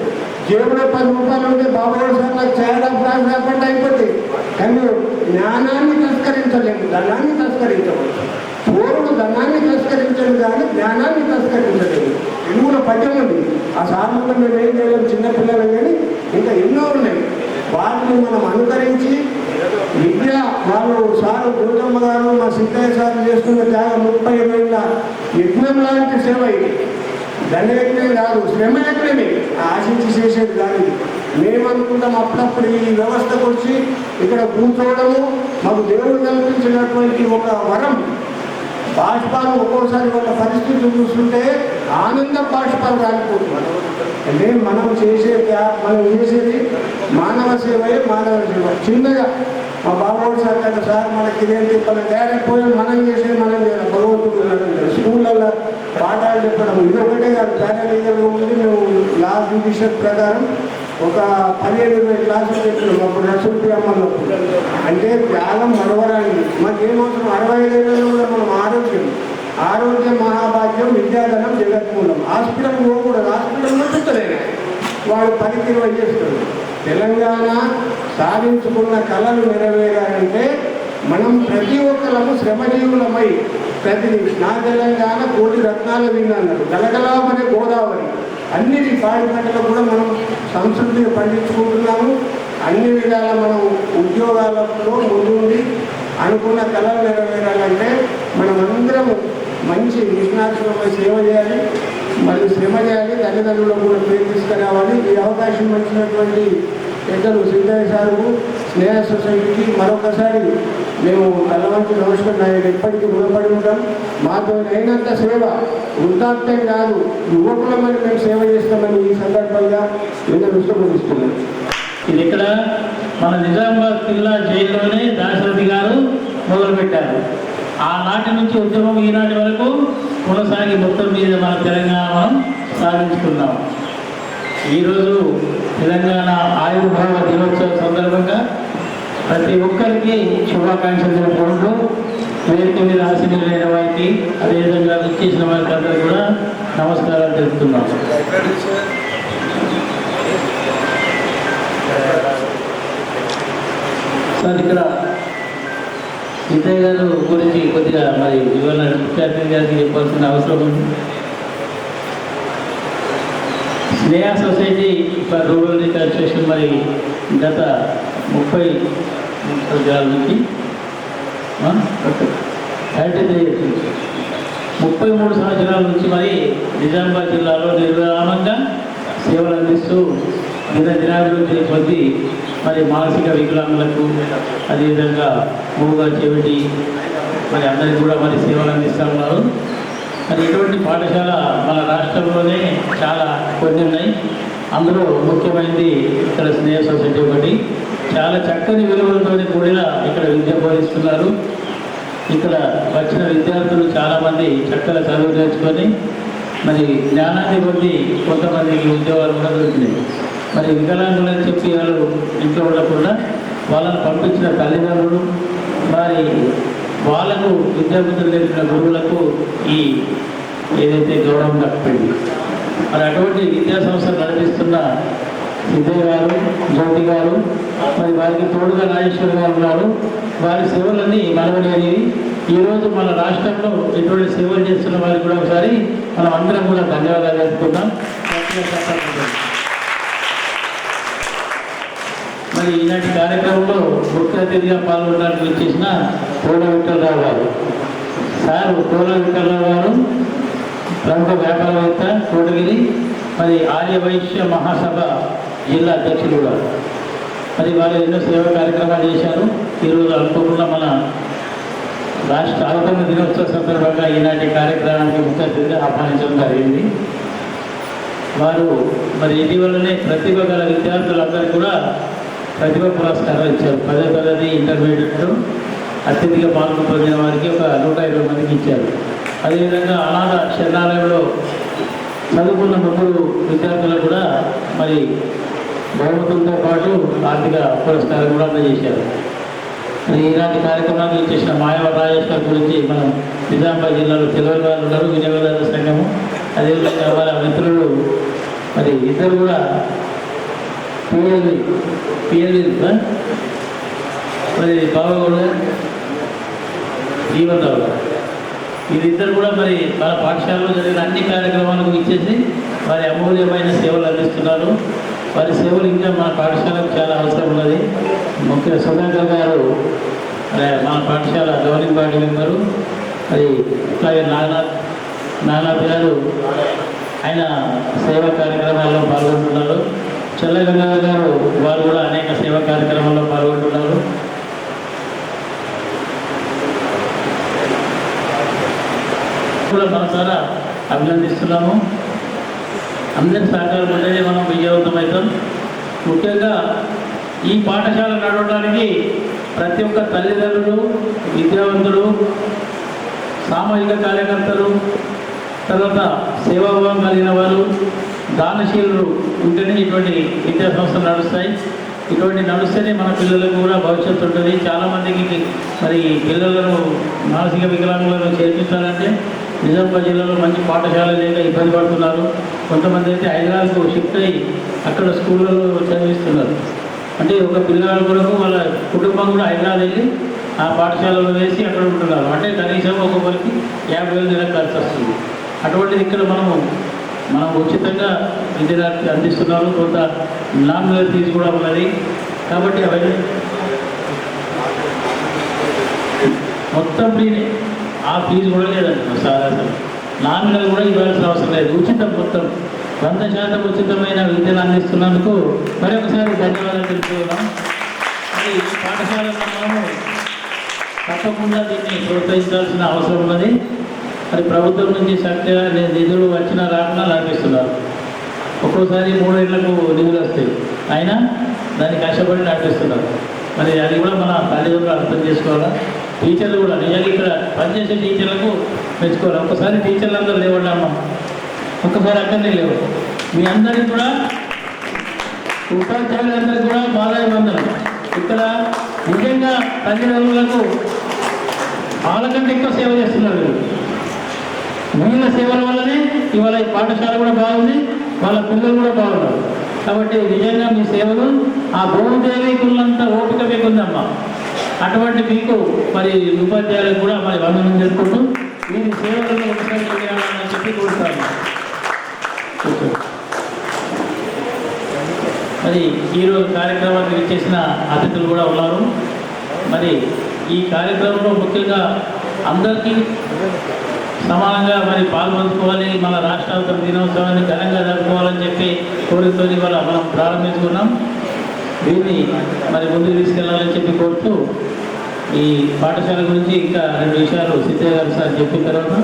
జేబులో 10 రూపాయలు ఉంటే బాబాయ్ సార్ నాకు చాలా ప్రాంతం అయిపోతాయి. కానీ జ్ఞానాన్ని తస్కరించలేము, ధనాన్ని తస్కరించవచ్చు. పూర్వుడు ధనాన్ని తస్కరించడు కానీ జ్ఞానాన్ని తస్కరించలేదు. తెలుగులో పద్యం ఉంది. ఆ సార్లు మేము ఏం చేయలేము చిన్నపిల్లలు, కానీ ఇంకా ఎన్నో ఉన్నాయి. వాటిని మనం అనుకరించి విద్య వాళ్ళు సారు గౌతమ్మ గారు మా సిద్ధయ్య సార్ చేస్తున్న త్యాగం 30 ఏళ్ళ యజ్ఞం లాంటి సేవ. ఇది దండయజ్ఞం కాదు, శ్రమ యజ్ఞమే. ఆశించి చేసేది కాదు. మేమనుకుంటాం అప్పుడప్పుడు ఈ వ్యవస్థకు వచ్చి ఇక్కడ కూర్చోవడము మాకు దేవుడు కల్పించినటువంటి ఒక వరం. బాష్పాలు ఒక్కోసారి వాళ్ళ పరిస్థితి చూస్తుంటే ఆనంద బాష్పాలు రాలిపోతున్నారు. అంటే మనం చేసేది మానవ సేవయే మానవ సేవ. చిన్నగా మా బాబు సార్ కదా సార్ మనకి ఇదేం చెప్పాలి డైరెక్ట్ పోయి మనం చేసేది మనం చేయాలి. భగవంతుడు స్కూళ్ళల్లో పాఠాలు చెప్పడం ఇదొకటే కాదు. ప్యారాలీగల్గా ఉంది. మేము లా జ్యుడిషియల్ ప్రకారం ఒక 15-20 క్లాసులు చెప్పినాం అప్పుడు రసూల్పి అమ్మన్నప్పుడు. అంటే త్యాగం మరవరానికి మాకేమవుతుంది. 65 ఏళ్ళలో కూడా మనం ఆరోగ్యం మహాభాగ్యం, విద్యాధనం జగత్మూలం. హాస్పిటల్ పోకూడదు. హాస్పిటల్లో చూస్తలేదు వాడు 10-20 చేస్తాడు. తెలంగాణ సాధించుకున్న కళలు నెరవేరాలంటే మనం ప్రతి ఒక్కరము శ్రమజీవులమై నా తెలంగాణ కోటి రత్నాల విన్నాడు గలగలామనే గోదావరి అన్నిటి పాడి పంటలు కూడా మనం సంస్కృతిని పండించుకుంటున్నాము. అన్ని విధాల మనం ఉద్యోగాలలో ముందుండి అనుకున్న కళలు నెరవేరాలంటే మనం అనాథాశ్రమంలో సేవ చేయాలి, మరియు శ్రమ చేయాలి, తల్లిదండ్రులకు కూడా పేరు తీసుకురావాలి. ఈ అవకాశం వచ్చినటువంటి పెద్దలు సిద్ధయ్య సార్కు, స్నేహ సొసైటీకి మరొకసారి మేము తలవంచి నమస్కారం ఎప్పటికీ రుణపడి ఉంటాం. మాతో అయినంత సేవ వృద్ధాప్యం కాదు, యువకులమని మేము సేవ చేస్తామని ఈ సందర్భంగా నేను విశ్వసిస్తున్నాను. ఇది ఇక్కడ మన నిజామాబాద్ జిల్లా జైల్లోనే దాశరథి గారు మొదలుపెట్టారు. ఆనాటి నుంచి ఉద్యమం ఈనాటి వరకు కొనసాగి మొత్తం మీద మన తెలంగాణ మనం సాధించుకున్నాం. ఈరోజు తెలంగాణ ఆవిర్భావ దినోత్సవం సందర్భంగా ప్రతి ఒక్కరికి శుభాకాంక్షలు జరుపుకుంటూ వేదిక మీద ఆశీర్వదించిన వారికి, అదేవిధంగా ఇచ్చేసిన వారికి అందరూ కూడా నమస్కారాలు తెలుపుతున్నాం. సార్, ఇక్కడ సిద్ధయ్య గారు గురించి కొద్దిగా మరి ఇవాళ ముఖ్య అతిథి గారికి చెప్పాల్సిన అవసరం ఉంది. స్నేహ సొసైటీ ఫర్ రూరల్ రికన్స్ట్రక్షన్ మరి గత 30 సంవత్సరాల నుంచి 33 సంవత్సరాల నుంచి మరి నిజామాబాద్ జిల్లాలో నిర్విరామంగా సేవలు అందిస్తూ దినాభివృద్ధి కొద్ది మరి మానసిక వికలాంగులకు, అదేవిధంగా మూగా చెవిటి మరి అందరికీ కూడా మరి సేవలు అందిస్తూ ఉన్నారు. మరి ఇటువంటి పాఠశాల మన రాష్ట్రంలోనే చాలా కొన్ని ఉన్నాయి. అందులో ముఖ్యమైనది ఇక్కడ స్నేహ సొసైటీ ఒకటి. చాలా చక్కని విలువలతో కూడిన ఇక్కడ విద్య బోధిస్తున్నారు. ఇక్కడ వచ్చిన విద్యార్థులు చాలామంది చక్కగా చదువు నేర్చుకొని మరి జ్ఞానాన్ని కొద్ది కొంతమందికి ఉద్యోగాలు కూడా దొరికినాయి. మరి వికలాంగులని చెప్పి వాళ్ళు ఇంట్లో ఉండకుండా వాళ్ళని పంపించిన తల్లిదండ్రులు, మరి వాళ్ళకు విద్యాబుద్ధులు నేర్పిన గురువులకు ఈ ఏదైతే గౌరవం దక్కింది. మరి అటువంటి విద్యా సంస్థలు నడిపిస్తున్న సిద్ధయ్య గారు, జ్యోతి గారు, మరి వారికి తోడుగా నాగేశ్వర్ గారు ఉన్నారు. వారి సేవలన్నీ మనవలేనివి. ఈరోజు మన రాష్ట్రంలో ఇటువంటి సేవలు చేస్తున్న వారికి కూడా ఒకసారి మనం అందరం కూడా ధన్యవాదాలు తెలుపుకుందాం. మరి ఈనాటి కార్యక్రమంలో ముఖ్య అతిథిగా పాల్గొనడానికి వచ్చేసిన తోడ విఠలరావు గారు. సార్ తోడ విఠలరావు గారు ప్రముఖ వ్యాపారవేత్త, కోటగిరి, మరి ఆర్యవైశ్య మహాసభ జిల్లా అధ్యక్షులు కూడా. మరి వారు ఎన్నో సేవా కార్యక్రమాలు చేశారు. ఈరోజు అనుకోకుండా మన రాష్ట్ర అవతరణ దినోత్సవ సందర్భంగా ఈనాటి కార్యక్రమానికి ముఖ్య అతిథిగా ఆహ్వానించడం జరిగింది. వారు మరి ఇటీవలనే ప్రతిభ గల విద్యార్థులందరికీ కూడా ప్రతిభ పురస్కారాలు ఇచ్చారు. 10వ తరగతి, ఇంటర్మీడియట్ అత్యధిక మార్కులు పొందిన వారికి ఒక 120 మందికి ఇచ్చారు. అదేవిధంగా అనాథ శరణాలయంలో చదువుకున్న 3 విద్యార్థులకు కూడా మరి బహుమతులతో పాటు ఆర్థిక పురస్కారం కూడా అందజేశారు. మరి ఇలాంటి కార్యక్రమాన్ని చేసిన మాయవ రాజేష్ గారి గురించి మనం నిజామాబాద్ జిల్లాలో తెలియని వాళ్ళు ఉన్నారు, వినియోగదారుల సంఘము, అదేవిధంగా వాళ్ళ మిత్రులు మరి ఇద్దరు కూడా పిఎల్వి మరి బావగౌడ, జీవనరావు గారు, వీరిద్దరు కూడా మరి వాళ్ళ పాఠశాలలో జరిగిన అన్ని కార్యక్రమాలకు ఇచ్చేసి వారి అమూల్యమైన సేవలు అందిస్తున్నారు. వారి సేవలు ఇంకా మన పాఠశాలకు చాలా అవసరం ఉన్నది. ముఖ్య సుధాకర్ గారు మన పాఠశాల గవర్నింగ్ బాడీ మెంబరు, మరి ఇట్లాగే నానాథ్ గారు ఆయన సేవా కార్యక్రమాల్లో పాల్గొంటున్నారు. చెల్లగంగా గారు వారు కూడా అనేక సేవా కార్యక్రమాల్లో పాల్గొంటున్నారు. కూడా మనసారా అభినందిస్తున్నాము. అందరి సహకారం ఉంటేనే మనం విజయవంతమవుతాం. ముఖ్యంగా ఈ పాఠశాల నడవడానికి ప్రతి ఒక్క తల్లిదండ్రులు, విద్యావంతులు, సామాజిక కార్యకర్తలు, తర్వాత సేవాభావం కలిగిన వారు, దానశీలులు ఉంటేనే ఇటువంటి విద్యా సంస్థలు నడుస్తాయి. ఇటువంటి నడుస్తేనే మన పిల్లలకు కూడా భవిష్యత్తు ఉంటుంది. చాలామందికి మరి పిల్లలను మానసిక వికలాంగులను చేర్పించాలంటే నిజామాబాద్ జిల్లాలో మంచి పాఠశాల లేక ఇబ్బంది పడుతున్నారు. కొంతమంది అయితే హైదరాబాద్కు షిఫ్ట్ అయ్యి అక్కడ స్కూళ్ళలో చదివిస్తున్నారు. అంటే ఒక పిల్లల కొరకు వాళ్ళ కుటుంబం కూడా హైదరాబాద్ వెళ్ళి ఆ పాఠశాలలో వేసి అక్కడ ఉంటున్నారు. అంటే కనీసం ఒక్కొక్కరికి 50,000 నెలకు ఖర్చు వస్తుంది. అటువంటిది ఇక్కడ మనం ఉచితంగా విద్యను అందిస్తున్నారు. కొంత నామినల్ ఫీజు కూడా ఉన్నది. కాబట్టి అవన్నీ మొత్తం ఫ్రీనే, ఆ ఫీజు కూడా లేదండి సార్. అసలు నామినల్ కూడా ఇవ్వాల్సిన అవసరం లేదు, ఉచితం, మొత్తం 100% ఉచితమైన విద్యను అందిస్తున్నందుకు మరొకసారి ధన్యవాదాలు తెలుపుతున్నాం. మరి పాఠశాలలో మనము తప్పకుండా దీన్ని ప్రోత్సహించాల్సిన అవసరం ఉన్నది. మరి ప్రభుత్వం నుంచి చక్కగా నిధులు వచ్చినా రాకుండా నడిపిస్తున్నారు. ఒక్కోసారి 3 ఏళ్లకు నిధులు వస్తాయి, అయినా దాన్ని కష్టపడి నడిపిస్తున్నారు. మరి అది కూడా మన తల్లిదండ్రులు అర్థం చేసుకోవాలా. టీచర్లు కూడా నిజంగా ఇక్కడ పనిచేసే టీచర్లకు మెచ్చుకోవాలి. ఒక్కసారి టీచర్లు అందరూ లేవడమ్మా, ఒక్కసారి అక్కడనే లేవు. మీ అందరికీ కూడా ఉపాధ్యాయులందరికీ కూడా బాధాభివందనం. ఇక్కడ నిజంగా తల్లిదండ్రులకు వాళ్ళకంటే ఎక్కువ సేవ చేస్తున్నారు. వీళ్ళ సేవల వల్లనే ఇవాళ ఈ పాఠశాల కూడా బాగుంది, వాళ్ళ పిల్లలు కూడా బాగున్నారు. కాబట్టి నిజంగా మీ సేవలు ఆ భూదేవికులంత ఓపిక మీకుందమ్మా. అటువంటి మీకు మరి ఉపాధ్యాయులకు కూడా మరి వందనం జరుపుకుంటూ వీరి సేవలను ఒకసారి చేయాలని చెప్పి కోరుతాను. మరి ఈరోజు కార్యక్రమానికి ఇచ్చేసిన అతిథులు కూడా ఉన్నారు. మరి ఈ కార్యక్రమంలో ముఖ్యంగా అందరికీ సమానంగా మరి పాల్పంచుకోవాలి, మన రాష్ట్రావతరణ దినోత్సవాన్ని ఘనంగా జరుపుకోవాలని చెప్పి కోరికతో ఇవాళ మనం ప్రారంభించుకున్నాం. దీన్ని మరి ముందుకు తీసుకెళ్లాలని చెప్పి కోరుతూ ఈ పాఠశాల గురించి ఇంకా 2 విషయాలు సిద్ధయ్య గారు సార్ చెప్పిన తర్వాత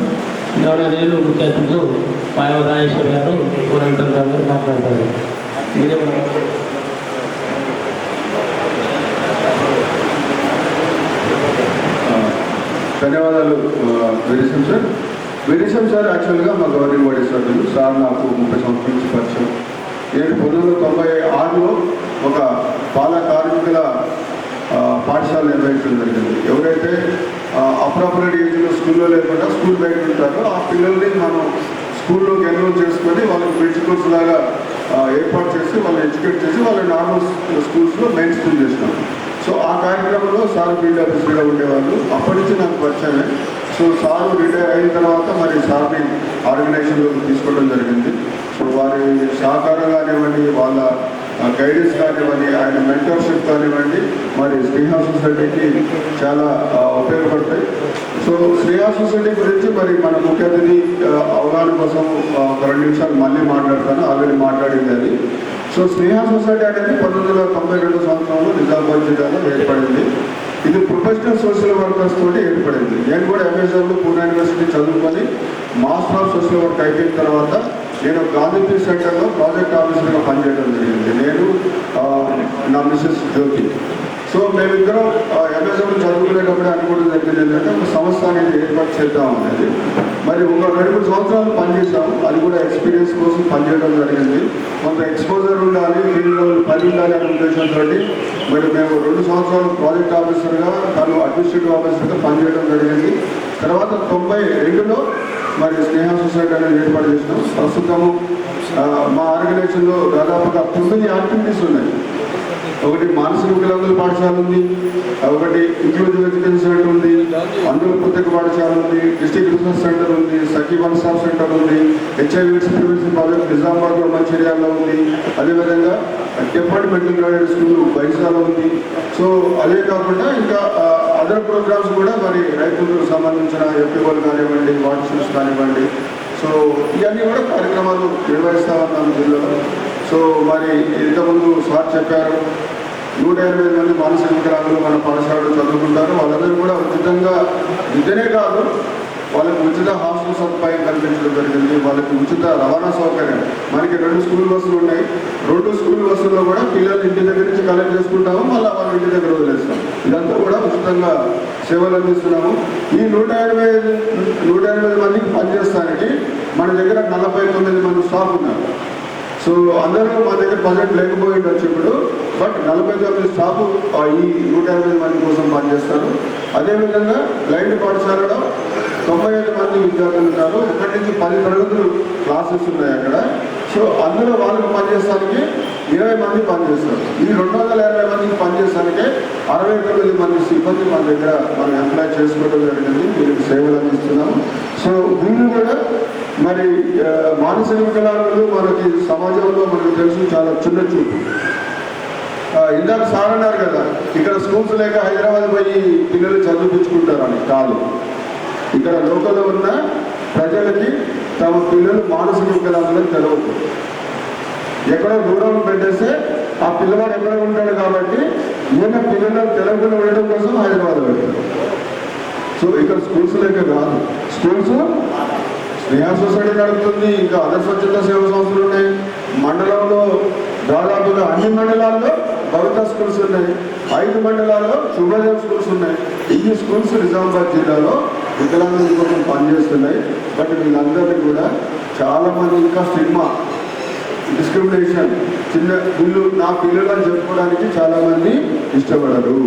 గౌరవనీయులు ముఖ్య అతిథులు మాయవ రాజేశ్వర్ గారు, కోరంటర్ గారు మాట్లాడతారు. మీరే ధన్యవాదాలు వీరేశం సార్. వీరేశం సార్ యాక్చువల్గా మా గవర్నింగ్ బాడీ సభ్యులు. సార్ నాకు 30 సంవత్సరాల నుంచి పరిచయం. 1996లో ఒక బాల కార్మికుల పాఠశాల నిర్వహించడం జరిగింది. ఎవరైతే అప్రాపరేట్ ఏజ్లో స్కూల్లో లేకుండా స్కూల్ బయట ఉంటారో ఆ పిల్లల్ని మనం స్కూల్లోకి ఎన్రోల్ చేసుకొని వాళ్ళకి ప్రిన్సిపల్స్ లాగా ఏర్పాటు చేసి వాళ్ళని ఎడ్యుకేట్ చేసి వాళ్ళ నార్మల్ స్కూల్స్లో మెయిన్ స్కూల్ చేసినాం. సో ఆ కార్యక్రమంలో సార్ ఫీల్డ్ ఆఫీసర్గా ఉండేవాళ్ళు. అప్పటి నుంచి నాకు పరిచయమే. సో సార్ రిటైర్ అయిన తర్వాత మరి సార్ని ఆర్గనైజేషన్లోకి తీసుకోవడం జరిగింది. సో వారి సహకారం కానివ్వండి, వాళ్ళ గైడెన్స్ కానివ్వండి, ఆయన మెంటర్షిప్ కానివ్వండి, మరి స్నేహ సొసైటీకి చాలా ఉపయోగపడతాయి. సో స్నేహ సొసైటీ గురించి మరి మన ముఖ్య అతిథి అవగాహన కోసం ఒక 2 నిమిషాలు మళ్ళీ మాట్లాడతాను. ఆల్రెడీ మాట్లాడింది అది. సో స్నేహ సొసైటీ అనేది 1992 సంవత్సరంలో నిజామాబాద్ జిల్లాలో ఏర్పడింది. ఇది ప్రొఫెషనల్ సోషల్ వర్కర్స్ తోటి ఏర్పడింది. నేను కూడా అమెజాన్లో పూనా యూనివర్సిటీ చదువుకొని మాస్టర్ ఆఫ్ సోషల్ వర్క్ అయిపోయిన తర్వాత నేను గాంధీ సెంటర్లో ప్రాజెక్ట్ ఆఫీసర్గా పనిచేయడం జరిగింది. నేను నా మిసెస్ జ్యోతి. సో మేమిద్దరం అమెజాన్లో చదువుకునేటప్పుడు అనుకోవడం జరిగింది ఏంటంటే ఒక సంస్థ అనేది ఏర్పాటు చేద్దాం అనేది. మరి ఒక 2-3 సంవత్సరాలు పనిచేసాము. అది కూడా ఎక్స్పీరియన్స్ కోసం పనిచేయడం జరిగింది. కొంత ఎక్స్పోజర్ ఉండాలి, ఫీల్డ్లో పని ఉండాలి అనే ఉద్దేశంతో మరి మేము 2 సంవత్సరాలు ప్రాజెక్ట్ ఆఫీసర్గా, తను అడ్మినిస్ట్రేటివ్ ఆఫీసర్గా పనిచేయడం జరిగింది. తర్వాత 92లో మరి స్నేహ సొసైటీ అనేది ఏర్పాటు చేసినాం. ప్రస్తుతము మా ఆర్గనైజేషన్లో దాదాపుగా 9 యాక్టివిటీస్ ఉన్నాయి. ఒకటి మానసిక వికలాంగుల పాఠశాల ఉంది, ఒకటి ఇంక్లూజివ్ ఎడ్యుకేషన్ సెంటర్ ఉంది, అందులో ప్రత్యేక పాఠశాల ఉంది, డిస్ట్రిక్ట్ రీసెర్చ్ సెంటర్ ఉంది, సఖీ వన్ స్టాప్ సెంటర్ ఉంది, HIV ప్రివెన్షన్ ప్రాజెక్ట్ నిజామాబాద్లో మంచిర్యాలలో ఉంది, అదేవిధంగా డిపార్ట్మెంటల్ గ్రాడ్యుయేట్ స్కూల్ బైసాలో ఉంది. సో అదే కాకుండా ఇంకా అదర్ ప్రోగ్రామ్స్ కూడా మరి రైతులకు సంబంధించిన FPOలు కానివ్వండి, వాట్సాప్స్ కానివ్వండి. సో ఇవన్నీ కూడా కార్యక్రమాలు నిర్వహిస్తూ ఉన్నాము జిల్లాలో. సో మరి ఇంతకుముందు సార్ చెప్పారు 180 మంది మానసిక వికలాంగులు మన పాఠశాలలో చదువుకుంటారు. వాళ్ళందరూ కూడా ఉచితంగా విద్యనే కాదు, వాళ్ళకి ఉచిత హాస్టల్ సదుపాయం కల్పించడం జరిగింది. వాళ్ళకి ఉచిత రవాణా సౌకర్యం. మనకి 2 స్కూల్ బస్సులు ఉన్నాయి. 2 స్కూల్ బస్సుల్లో కూడా పిల్లలు ఇంటి దగ్గర నుంచి కలెక్ట్ చేసుకుంటాము, మళ్ళీ వాళ్ళ ఇంటి దగ్గర వదిలేస్తాం. ఇదంతా కూడా ఉచితంగా సేవలు అందిస్తున్నాము. ఈ 180 మందికి పనిచేస్తానికి మన దగ్గర 49 మంది స్టాఫ్ ఉన్నారు. సో అందరూ మా దగ్గర బడ్జెట్ లేకపోయింది ఇప్పుడు, బట్ 49 స్టాఫ్ ఈ 180 మంది కోసం పనిచేస్తారు. అదేవిధంగా బ్లైండ్ పాఠశాలలో 95 మంది విద్యార్థులు ఉన్నారు. 1 నుంచి 10 తరగతులు క్లాసెస్ ఉన్నాయి అక్కడ. సో అందులో వాళ్ళకి పనిచేస్తానికి 20 మంది పనిచేస్తారు. ఈ 220 మందికి పనిచేస్తానికే 69 మంది సిబ్బంది మన దగ్గర మనం ఎంప్లాయ్ చేసుకోవడం జరిగింది. వీరికి సేవలు అందిస్తున్నాము. సో వీళ్ళు కూడా మరి మానసిక వికలాంగులు మనకి సమాజంలో మనకు తెలుసు చాలా చిన్న చూపు. ఇందాక సార్ అన్నారు కదా, ఇక్కడ స్కూల్స్ లేక హైదరాబాద్ పోయి పిల్లలు చదివించుకుంటారని. కాదు, ఇక్కడ లోకల్లో ఉన్న ప్రజలకి తమ పిల్లలు మానసిక వికలాంగులను తెలవదు. ఎక్కడో దూరం పెట్టేస్తే ఆ పిల్లవాడు ఎక్కడ ఉంటాడు కాబట్టి ఈయన పిల్లలకు తెలవకుండా ఉండడం కోసం హైదరాబాద్ పెడతాడు. సో ఇక్కడ స్కూల్స్ లెక్క కాదు, స్కూల్స్ స్నేహ సొసైటీ నడుపుతుంది, ఇంకా అదర్ స్వచ్ఛత సేవా సంస్థలు ఉన్నాయి. మండలంలో దాదాపుగా అన్ని మండలాల్లో భవిత స్కూల్స్ ఉన్నాయి, 5 మండలాల్లో శుభోదయం స్కూల్స్ ఉన్నాయి. ఈ స్కూల్స్ నిజామాబాద్ జిల్లాలో వికలాంగుల కోసం పనిచేస్తున్నాయి. బట్ వీళ్ళందరినీ కూడా చాలామంది ఇంకా స్టిగ్మా, డిస్క్రిమినేషన్, చిన్న వీళ్ళు నా పిల్లలు అని చెప్పుకోవడానికి చాలామంది ఇష్టపడరు.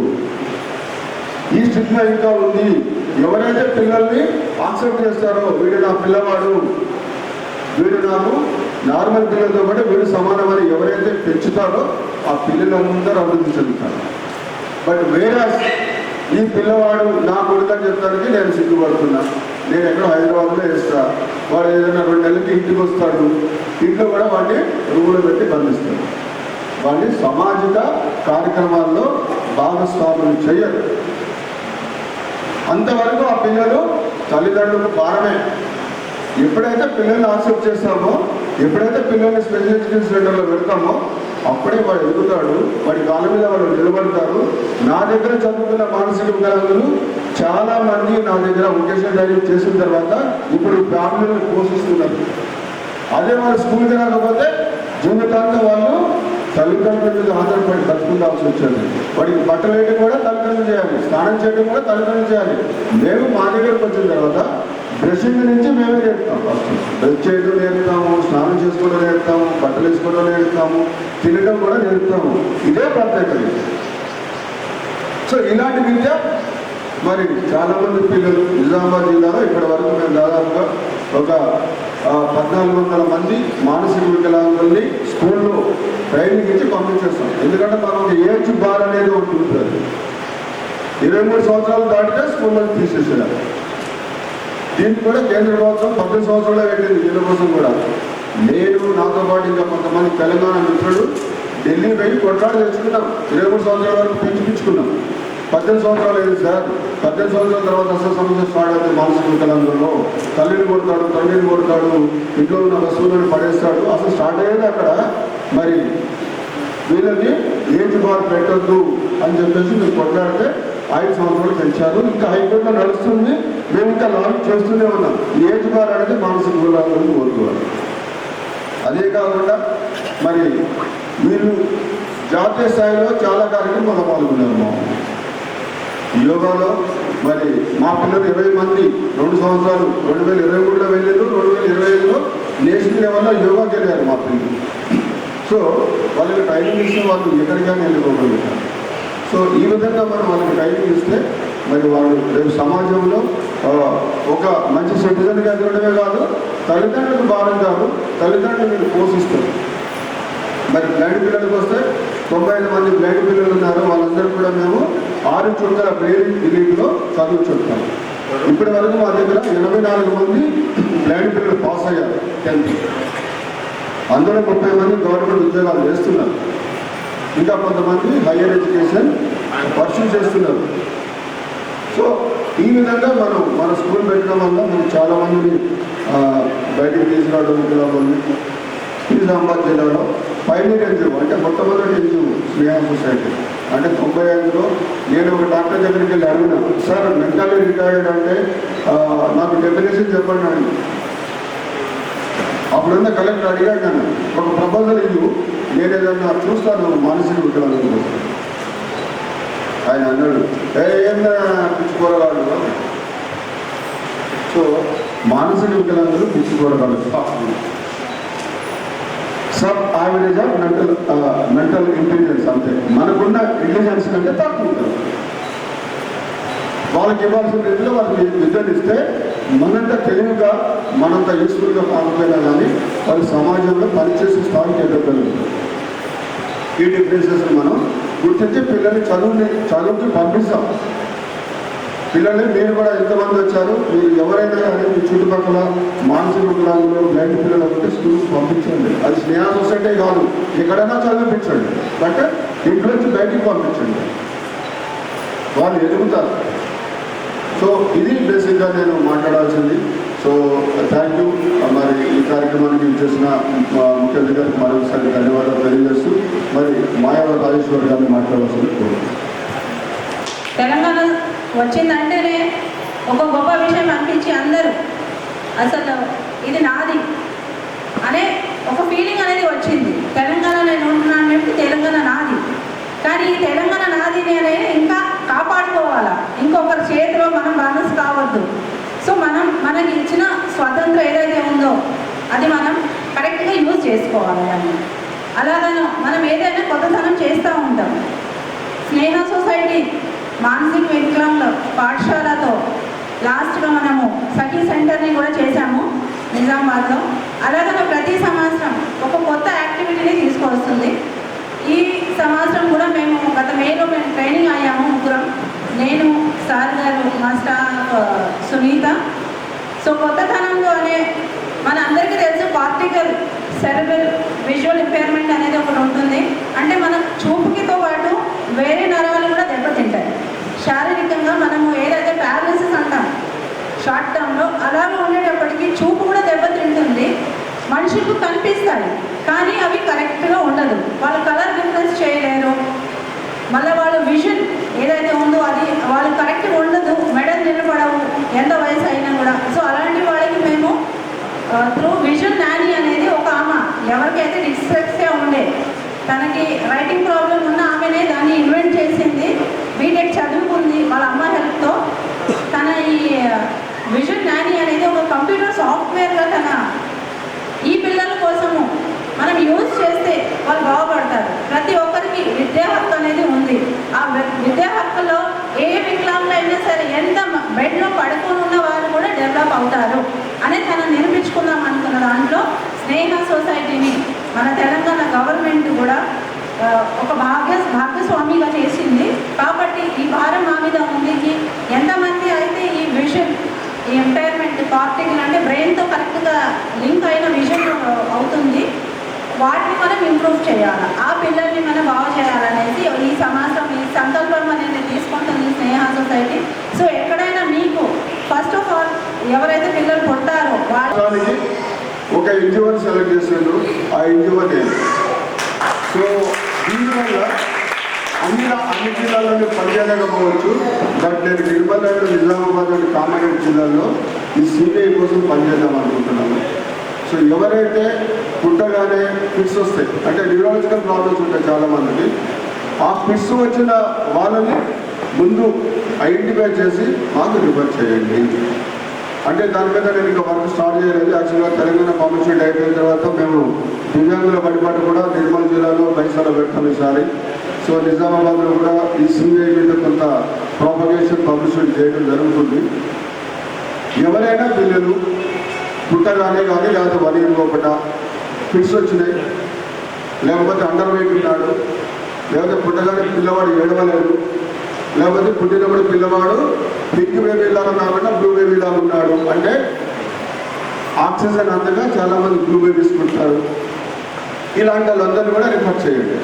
ఈ స్టిగ్మా ఇంకా ఉంది. ఎవరైతే పిల్లల్ని యాక్సెప్ట్ చేస్తారో వీడు నా పిల్లవాడు, వీడు నాకు నార్మల్ పిల్లలతో పాటు వీడు సమానమని ఎవరైతే పెంచుతారో ఆ పిల్లలందరూ అభివృద్ధి చెందుతారు. బట్ వేరే ఈ పిల్లవాడు నా కొడుకు అని చెప్తానికి నేను సిగ్గుపడుతున్నా. నేను ఎక్కడో హైదరాబాద్లో వేస్తా, వాడు ఏదైనా 2 నెలలకి ఇంటికి వస్తాడు, ఇంట్లో కూడా వాడిని రూములో పెట్టి బంధిస్తాడు. వాడిని సామాజిక కార్యక్రమాల్లో భాగస్వాములు చేయరు. అంతవరకు ఆ పిల్లలు తల్లిదండ్రులకు భారమే. ఎప్పుడైతే పిల్లల్ని యాక్సెప్ట్ చేస్తామో, ఎప్పుడైతే పిల్లల్ని స్పెషల్ ఎడ్యుకేషన్ సెంటర్లో పెడతామో అప్పుడే వాడు ఎదుగుతాడు, వాడి కాళ్ళ మీద వాళ్ళు నిలబడతారు. నా దగ్గర చదువుకున్న మానసిక వికలాంగులు చాలా మంది నా దగ్గర వొకేషనల్ ట్రైనింగ్ చేసిన తర్వాత ఇప్పుడు ఫ్యామిలీని పోషిస్తున్నారు. అదే వాళ్ళు స్కూల్కి రాకపోతే జీవితాంతం వాళ్ళు తల్లిదండ్రుల మీద ఆధారపడి బతుకుందాల్సి వచ్చేది. వాడికి బట్టలు వేయడం కూడా తల్లిదండ్రులు చేయాలి, స్నానం చేయడం కూడా తల్లిదండ్రులు చేయాలి. మేము మా దగ్గరకు వచ్చిన తర్వాత బ్రషింగ్ నుంచి మేమే నేర్పుతాం. ఫస్ట్ బ్రష్ చేయడం నేర్పుతాము, స్నానం చేసుకోవడం నేర్పుతాము, బట్టలు వేసుకోవడం నేర్పుతాము, తినడం కూడా నేర్పుతాము. ఇదే ప్రత్యేకత. సో ఇలాంటి విద్య మరి చాలామంది పిల్లలు నిజామాబాద్ జిల్లాలో ఇప్పటి వరకు మేము దాదాపుగా ఒక 1400 మంది మానసిక వికలాంగుల్ని స్కూల్లో ట్రైనింగ్ ఇచ్చి పంపించేస్తాం. ఎందుకంటే మనం ఒక ఏజ్ బార్ అనేది ఒకటి ఉంటుంది. 23 సంవత్సరాలు దాటితే స్కూల్లో తీసేసేయాలి. దీనికి కూడా కేంద్ర ప్రభుత్వం 18 సంవత్సరాలే పెట్టింది వీళ్ళ కోసం కూడా. నేను నాతో పాటు ఇంకా కొంతమంది తెలంగాణ మిత్రులు ఢిల్లీ వెళ్ళి కొట్లాడి తెచ్చుకున్నాం. 23 సంవత్సరాల వరకు పెంచుకున్నాం. 18 సంవత్సరాలు అయింది సార్. 18 సంవత్సరాల తర్వాత అసలు సమస్య స్టార్ట్ అవుతుంది. మానసిక వికలాంగుల్లో తల్లిని కొడతాడు, తండ్రిని కొడతాడు, ఇంట్లో ఉన్న వస్తువులను పడేస్తాడు. అసలు స్టార్ట్ అయ్యేది అక్కడ. మరి వీళ్ళని ఏజ్ బార్ పెట్టద్దు అని చెప్పేసి మీరు కొట్లాడితే 5 సంవత్సరాలు పెంచారు. ఇంకా హైకోర్టులో నడుస్తుంది. మేము ఇంకా లాంచ్ చేస్తూనే ఉన్నాం. ఏజ్ బార్ అనేది మానసిక వికలాంగులను కోరుకోవాలి. అదే కాకుండా మరి మీరు జాతీయ స్థాయిలో చాలా కార్యక్రమాలు పాల్గొన్నారు. యోగాలో మరి మా పిల్లలు 20 మంది 2 సంవత్సరాలు 2023లో వెళ్ళారు, 2025లో నేషనల్ లెవెల్లో యోగాకి వెళ్ళారు మా పిల్లలు. సో వాళ్ళకి ట్రైనింగ్ ఇస్తే వాళ్ళు ఎక్కడికైనా వెళ్ళిపోగలుగుతారు. సో ఈ విధంగా మనం వాళ్ళకి ట్రైనింగ్ ఇస్తే మరి వాళ్ళు రేపు సమాజంలో ఒక మంచి సిటిజన్గా ఎదగడమే కాదు, తల్లిదండ్రులకు భారం కాదు, తల్లిదండ్రులు మీరు పోషిస్తారు. మరి బ్లైండ్ పిల్లలకు వస్తే 95 మంది బ్లైండ్ పిల్లలు ఉన్నారు. వాళ్ళందరూ కూడా మేము 6 చుక్కల బ్రెయిన్ డిలీట్లో చదువు చెప్తాం. ఇప్పటి వరకు మా దగ్గర 84 మంది బ్లైండ్ పిల్లలు పాస్ అయ్యారు 10th. అందులో 30 మంది గవర్నమెంట్ ఉద్యోగాలు చేస్తున్నారు. ఇంకా కొంతమంది హయ్యర్ ఎడ్యుకేషన్ పర్సూ చేస్తున్నారు. సో ఈ విధంగా మనం మన స్కూల్ పెట్టడం వల్ల మనం చాలామందిని బయటకు తీసుకురావడం పిల్లలని. నిజామాబాద్ జిల్లాలో పైనీర్ ఎన్జిఓ అంటే మొట్టమొదటి ఎన్జిఓ స్నేహ సొసైటీ అంటే 95లో నేను ఒక డాక్టర్ దగ్గరికి వెళ్ళి అడిగినా, సార్ మెంటల్లీ రిటైర్డ్ అంటే నాకు డెఫినేషన్ చెప్పండి అని. అప్పుడున్న కలెక్టర్ అడిగాడు నన్ను, ఒక ప్రపోజల్ ఇవ్వు, నేను ఏదన్నా చూస్తాను మానసిక వికలాంగుల కోసం. ఆయన అన్నాడు, ఏమన్నా పిచ్చిపోరగాడు. సో మానసిక వికలాంగులు పిచ్చిపోరగాడు, sub average of mental intelligence. అంతే, మనకున్న ఇంటెలిజెన్స్ కంటే తక్కువ ఉంటుంది. వాళ్ళకి ఇవ్వాల్సిన రీతిలో వాళ్ళకి విద్యను ఇస్తే మనంత తెలివిగా మనంత యూస్ఫుల్గా కాకపోయినా కానీ వాళ్ళు సమాజంలో పనిచేసే స్థాయికి ఎదగలుగుతారు. ఈ డిఫరెన్సెస్ మనం గుర్తించి పిల్లల్ని చదువుకి పంపిస్తాం. పిల్లల్ని మీరు కూడా ఎంతమంది వచ్చారు, మీరు ఎవరైనా కానీ మీ చుట్టుపక్కల మానసిక వికలాంగులు బ్లైండ్ పిల్లలు ఉంటే స్కూల్కి పంపించండి. అది స్నేహ సొసైటీ కాదు, ఎక్కడైనా చదివించండి, బట్ ఇంట్లో నుంచి బయటికి పంపించండి, వాళ్ళు ఎదుగుతారు. సో ఇది బేసిక్గా నేను మాట్లాడాల్సింది. So so thank you. మరి ఈ కార్యక్రమానికి చేసిన ముఖ్యమంత్రి గారికి మరొకసారి ధన్యవాదాలు తెలియజేస్తూ మరి మాయావ రాజేశ్వర్ గారిని మాట్లాడాల్సింది కోరుతున్నాను. తెలంగాణ వచ్చిందంటేనే ఒక గొప్ప విషయం అనిపించి అందరూ అసలు ఇది నాది అనే ఒక ఫీలింగ్ అనేది వచ్చింది. తెలంగాణ నేను ఉంటున్నాను చెప్పి తెలంగాణ నాది, కానీ ఈ తెలంగాణ నాది అనేది ఇంకా కాపాడుకోవాలా, ఇంకొకరి చేతిలో మనం బానిస కావద్దు. సో మనకి ఇచ్చిన స్వాతంత్రం ఏదైతే ఉందో అది మనం కరెక్ట్గా యూజ్ చేసుకోవాలి. అలాగను మనం ఏదైనా కొత్తతనం చేస్తూ ఉంటాం. స్నేహ సొసైటీ మానసిక వికలాంగుల పాఠశాలతో లాస్ట్గా మనము సఖీ సెంటర్ని కూడా చేశాము నిజామాబాద్లో. అలాగనే ప్రతి సంవత్సరం ఒక కొత్త యాక్టివిటీని తీసుకొస్తుంది. ఈ సంవత్సరం కూడా మేము గత మేలో ట్రైనింగ్ అయ్యాము ముగ్గురం, నేను, సార్ గారు, మా స్టాఫ్ సునీత. సో కొత్తతనంలో అనే మనందరికీ తెలుసు కార్టికల్ సెరెబ్రల్ విజువల్ ఇంపైర్మెంట్ అనేది ఒకటి ఉంటుంది. అంటే మన చూపుకితో పాటు వేరే నరాలు కూడా దెబ్బతింటాయి. శారీరకంగా మనము ఏదైతే ప్యారలిసిస్ అంటాం షార్ట్ టర్మ్లో అలాగే ఉండేటప్పటికీ చూపు కూడా దెబ్బతింటుంది. మనుషులకు కనిపిస్తాయి కానీ అవి కరెక్ట్గా ఉండదు, వాళ్ళు కలర్ డిఫరెన్స్ చేయలేరు. మళ్ళీ వాళ్ళ విజన్ ఏదైతే ఉందో అది వాళ్ళు కరెక్ట్గా ఉండదు, మెడల్ నిలబడవు ఎంత వయసు అయినా కూడా. సో అలాంటి వాళ్ళకి మేము త్రూ విజన్ నాని అనేది ఒక ఆమె ఎవరికైతే డిస్లెక్సియా ఉండే తనకి రైటింగ్ ప్రాబ్లం ఉన్న ఆమెనే దాన్ని ఇన్వెంట్ చేసింది. బీటెక్ చదువుకుంది వాళ్ళ అమ్మ హెల్ప్తో. తన ఈ విజన్ నాని అనేది ఒక కంప్యూటర్ సాఫ్ట్వేర్గా ఈ పిల్లల కోసము మనం యూజ్ చేస్తే వాళ్ళు బాగుపడతారు. ప్రతి ఒక్కరికి విద్యా హక్కు అనేది ఉంది. ఆ విద్యా హక్కులో ఏ వికలాంగులు అయినా సరే ఎంత బెడ్లో పడుకొని ఉన్న వాళ్ళు కూడా డెవలప్ అవుతారు అనేది మనం నిరూపించుకుందాం అనుకున్న దాంట్లో స్నేహ సొసైటీని మన తెలంగాణ గవర్నమెంట్ కూడా ఒక భాగస్వామిగా చేసింది. కాబట్టి ఈ భారం మా మీద ఉంది. ఎంతమంది అయితే ఈ విజన్ ఈ ఎంపైర్మెంట్ కార్టికల్ అంటే బ్రెయిన్తో కరెక్ట్గా లింక్ అయిన విజన్ అవుతుంది, వాటిని మనం ఇంప్రూవ్ చేయాలి, ఆ పిల్లల్ని మనం బాగు చేయాలనేసి ఈ సమాజం ఈ సంకల్పం అనేది తీసుకుంటుంది స్నేహ సొసైటీ. సో ఎక్కడైనా మీకు ఫస్ట్ ఆఫ్ ఆల్ ఎవరైతే పిల్లలు పుట్టారో వాళ్ళకి ఒక ఇంజువర్ సెలెక్ట్ చేసినారు. ఆ ఇంజువర్ సో దీనివల్ల అన్ని జిల్లాల్లో పనిచేయకపోవచ్చు. బట్ నేను నిర్మల్ నగర్, నిజామాబాద్ అండ్ కామారెడ్డి జిల్లాలో ఈ సిబిఐ కోసం పనిచేద్దాం అనుకుంటున్నాను. సో ఎవరైతే పుట్టగానే ఫిట్స్ వస్తాయి అంటే న్యూరాలజికల్ ప్రాబ్లమ్స్ ఉంటాయి చాలామందికి, ఆ ఫిట్స్ వచ్చిన వాళ్ళని ముందు ఐడెంటిఫై చేసి మాకు రిఫర్ చేయండి. అంటే దాని మీద నేను ఇంకా వర్క్ స్టార్ట్ చేయలేదు. యాక్చువల్గా తెలంగాణ కాంపిటీషన్ అయిపోయిన తర్వాత మేము దివ్యాంగుల బడిపాటు కూడా నిర్మల్ జిల్లాలో బైసాలో పెడతాం ఈసారి. సో నిజామాబాద్లో కూడా ఈ సిబిఐ మీద కొంత ప్రాపగేషన్ పబ్లిసిటీ చేయడం జరుగుతుంది. ఎవరైనా పిల్లలు పుట్టగానే కానీ లేకపోతే 1 year లోపల ఫిట్స్ వచ్చినాయి, లేకపోతే అండర్ వెయిట్ ఉన్నాడు, లేకపోతే పుట్టగానే పిల్లవాడు ఏడవలేదు, లేకపోతే పుట్టినప్పుడు పిల్లవాడు పింక్ బేబీలాగా కాకుండా బ్లూ బేబీలాగా ఉన్నాడు అంటే ఆక్సిజన్ అందగా చాలామంది బ్లూ బేబీస్ పుట్టారు. ఇలాంటి వాళ్ళందరినీ కూడా రిఫర్ చేయండి.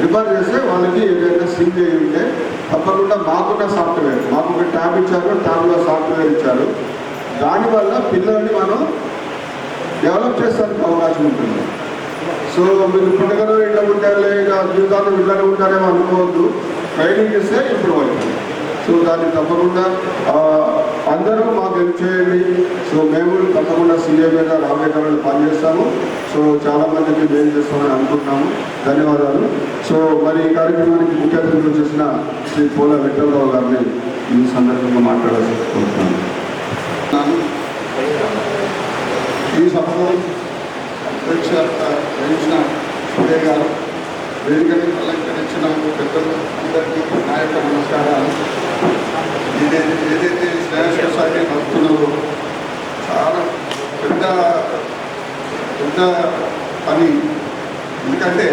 రిఫర్ చేస్తే వాళ్ళకి ఏదైనా సింక్ చేయి ఉంటే తప్పకుండా మాకున్న సాఫ్ట్వేర్, మాకు ఒక ట్యాబ్ ఇచ్చారు, ట్యాబ్లో సాఫ్ట్వేర్ ఇచ్చారు, దానివల్ల పిల్లల్ని మనం డెవలప్ చేసేందుకు అవకాశం ఉంటుంది. సో మీరు పుట్టగలో ఇట్లా ఉంటారులే ఇక జీవితాలు ఇట్లానే ఉంటారేమో అనుకోవద్దు. ట్రైనింగ్ ఇస్తే ఇంప్రూవ్ అవుతుంది. సో దాన్ని తప్పకుండా అందరూ మాకు హెల్ప్ చేయండి. సో మేము తప్పకుండా సీఏ మీద రాబోయే కాలంలో పనిచేస్తాము. సో చాలామందికి మేలు చేస్తామని అనుకుంటున్నాము. ధన్యవాదాలు. సో మరి ఈ కార్యక్రమానికి ముఖ్య అతిథులు చేసిన శ్రీ పోల వెంకటరావు గారిని ఈ సందర్భంగా మాట్లాడాల్సి కోరుతున్నాను. ఈ సభలో అధ్యక్షించిన సూర్య గారు, వేదికని అలంకరించిన పెద్దలు అందరికీ నా యొక్క నమస్కారాలు. ఏదైతే స్నేహ సొసైటీ నడుపుతున్నారో చాలా పెద్ద పని. ఎందుకంటే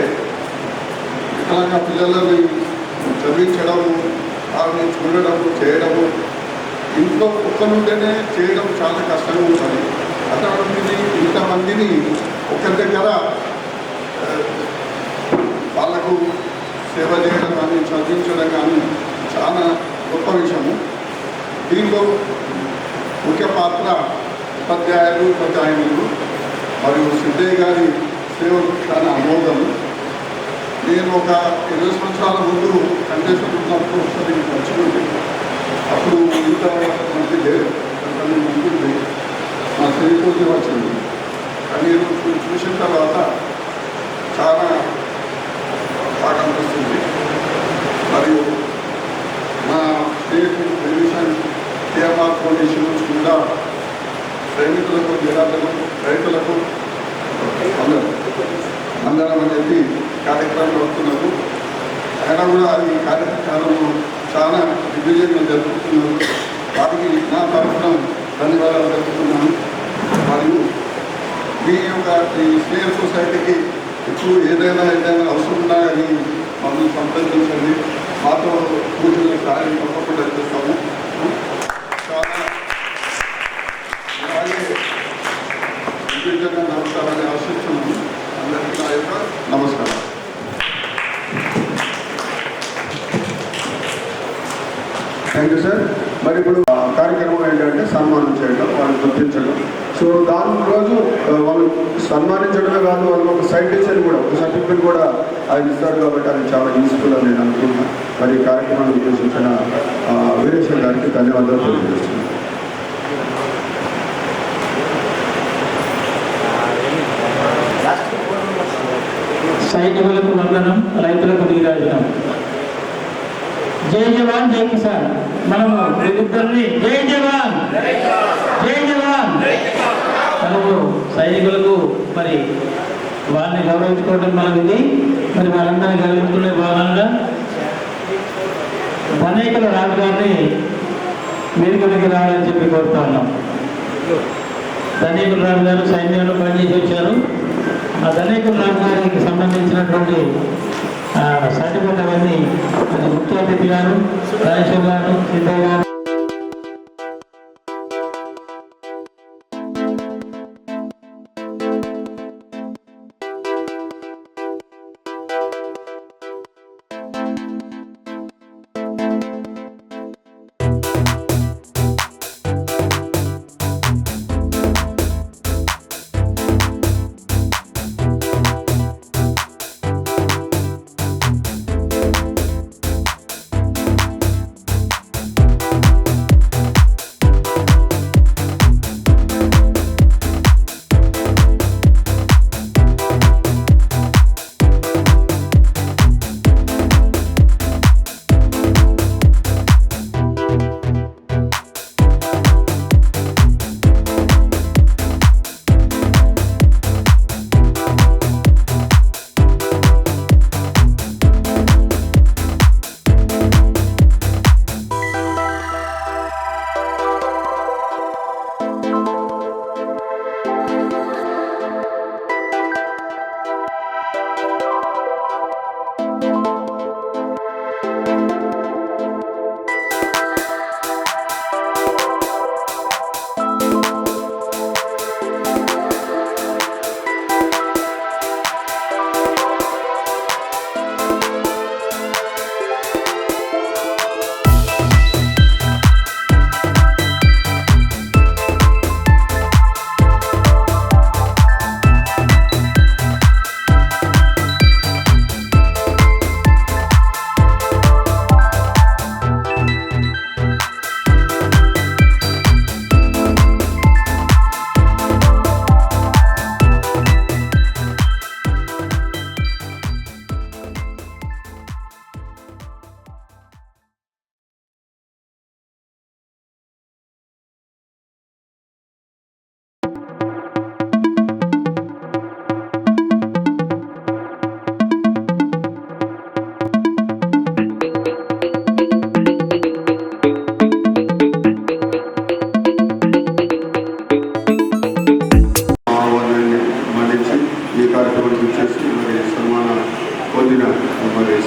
వికలాంగ పిల్లలని చదివించడము, వాళ్ళని చూడడము, చేయడము ఇంట్లో ఒక్కరుంటేనే చేయడం చాలా కష్టంగా ఉంటుంది. అటువంటిది ఇంతమందిని ఒకరి దగ్గర వాళ్ళకు సేవ చేయడం కానీ చదివించడం కానీ చాలా గొప్ప విషయము. దీంట్లో ముఖ్య పాత్ర ఉపాధ్యాయులు మరియు సిద్ధయ్య గారి సేవలు చాలా అమోఘం. నేను ఒక 20 సంవత్సరాల ముందు కంటెస్టెంట్ ఉన్నప్పుడు ఒకసారి వచ్చింది. అప్పుడు ఇంత మంచి లేదు, ఉంటుంది మా స్నేహితులకి వచ్చింది. కానీ చూసిన తర్వాత చాలా బాగా అనిపిస్తుంది. మరియు మా స్నేహితులు టెలివిజన్ TMR ఫౌండేషన్ కూడా సైనికులకు, జిల్లాలకు, రైతులకు అందరం అని చెప్పి కార్యక్రమాలు వస్తున్నారు. అయినా కూడా ఈ కార్యక్రమంలో చాలా దిగ్విజయంగా జరుపుతున్నారు. వాటికి నా తరఫున ధన్యవాదాలు జరుపుతున్నాను. మరియు మీ యొక్క ఈ స్నేహ సొసైటీకి ఇప్పుడు ఏదైనా అవసరం ఉన్నా కానీ మమ్మల్ని సంప్రదించండి. మాతో పూర్తిగా సహాయం తప్పకుండా చేస్తాము. అలాగే విభిన్నంగా నడుస్తారని ఆశిస్తున్నాను. అందరికీ నా యొక్క నమస్కారం. Thank you sir. మరి ఇప్పుడు కార్యక్రమం ఏంటంటే సన్మానం చేయడం, వాళ్ళని గుర్తించడం. సో దాని రోజు వాళ్ళు సన్మానించడమే కాదు, వాళ్ళకి ఒక సైటిషన్ కూడా, ఒక సర్టిఫికేట్ కూడా ఆయన ఇస్తారు. కాబట్టి అది చాలా యూస్ఫుల్ అని నేను అనుకుంటున్నాను. మరి ఈ కార్యక్రమాన్ని ఉద్దేశించిన వీరేశ్వర్ గారికి ధన్యవాదాలు తెలియజేస్తున్నాను. సైనికులకు వందనం, రైతులకు నీరాజనం. జై జవాన్ జై కిసాన్. మనము వీరిద్దరిని జై జవాన్ జై జవాన్. మనము సైనికులకు మరి వారిని గౌరవించుకోవడం మన విధి. మరి వాళ్ళందరినీ గౌరవించుకునే భాగంగా ధనేకుల రాజు గారిని వేదిక మీద రావాలని చెప్పి కోరుతా ఉన్నాం. ధనేకుల రాజు గారు సైన్యంలో పనిచేసి వచ్చారు. ఆ ధనేకుల రాజు గారికి సంబంధించినటువంటి సర్టిఫికెట్ అవన్నీ ముఖ్య అతిథి గారు, రాజేశ్వర్ గారు, సిద్ధయ్య గారు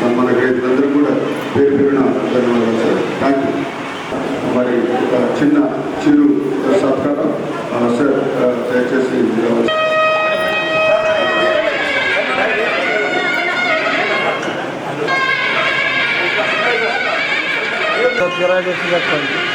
సన్మాన గ్రహీతలందరూ కూడా పేరు పేరున ధన్యవాదాలు సార్. Thank you. మరి ఒక చిరు సత్కారం సార్ దయచేసి సత్కారం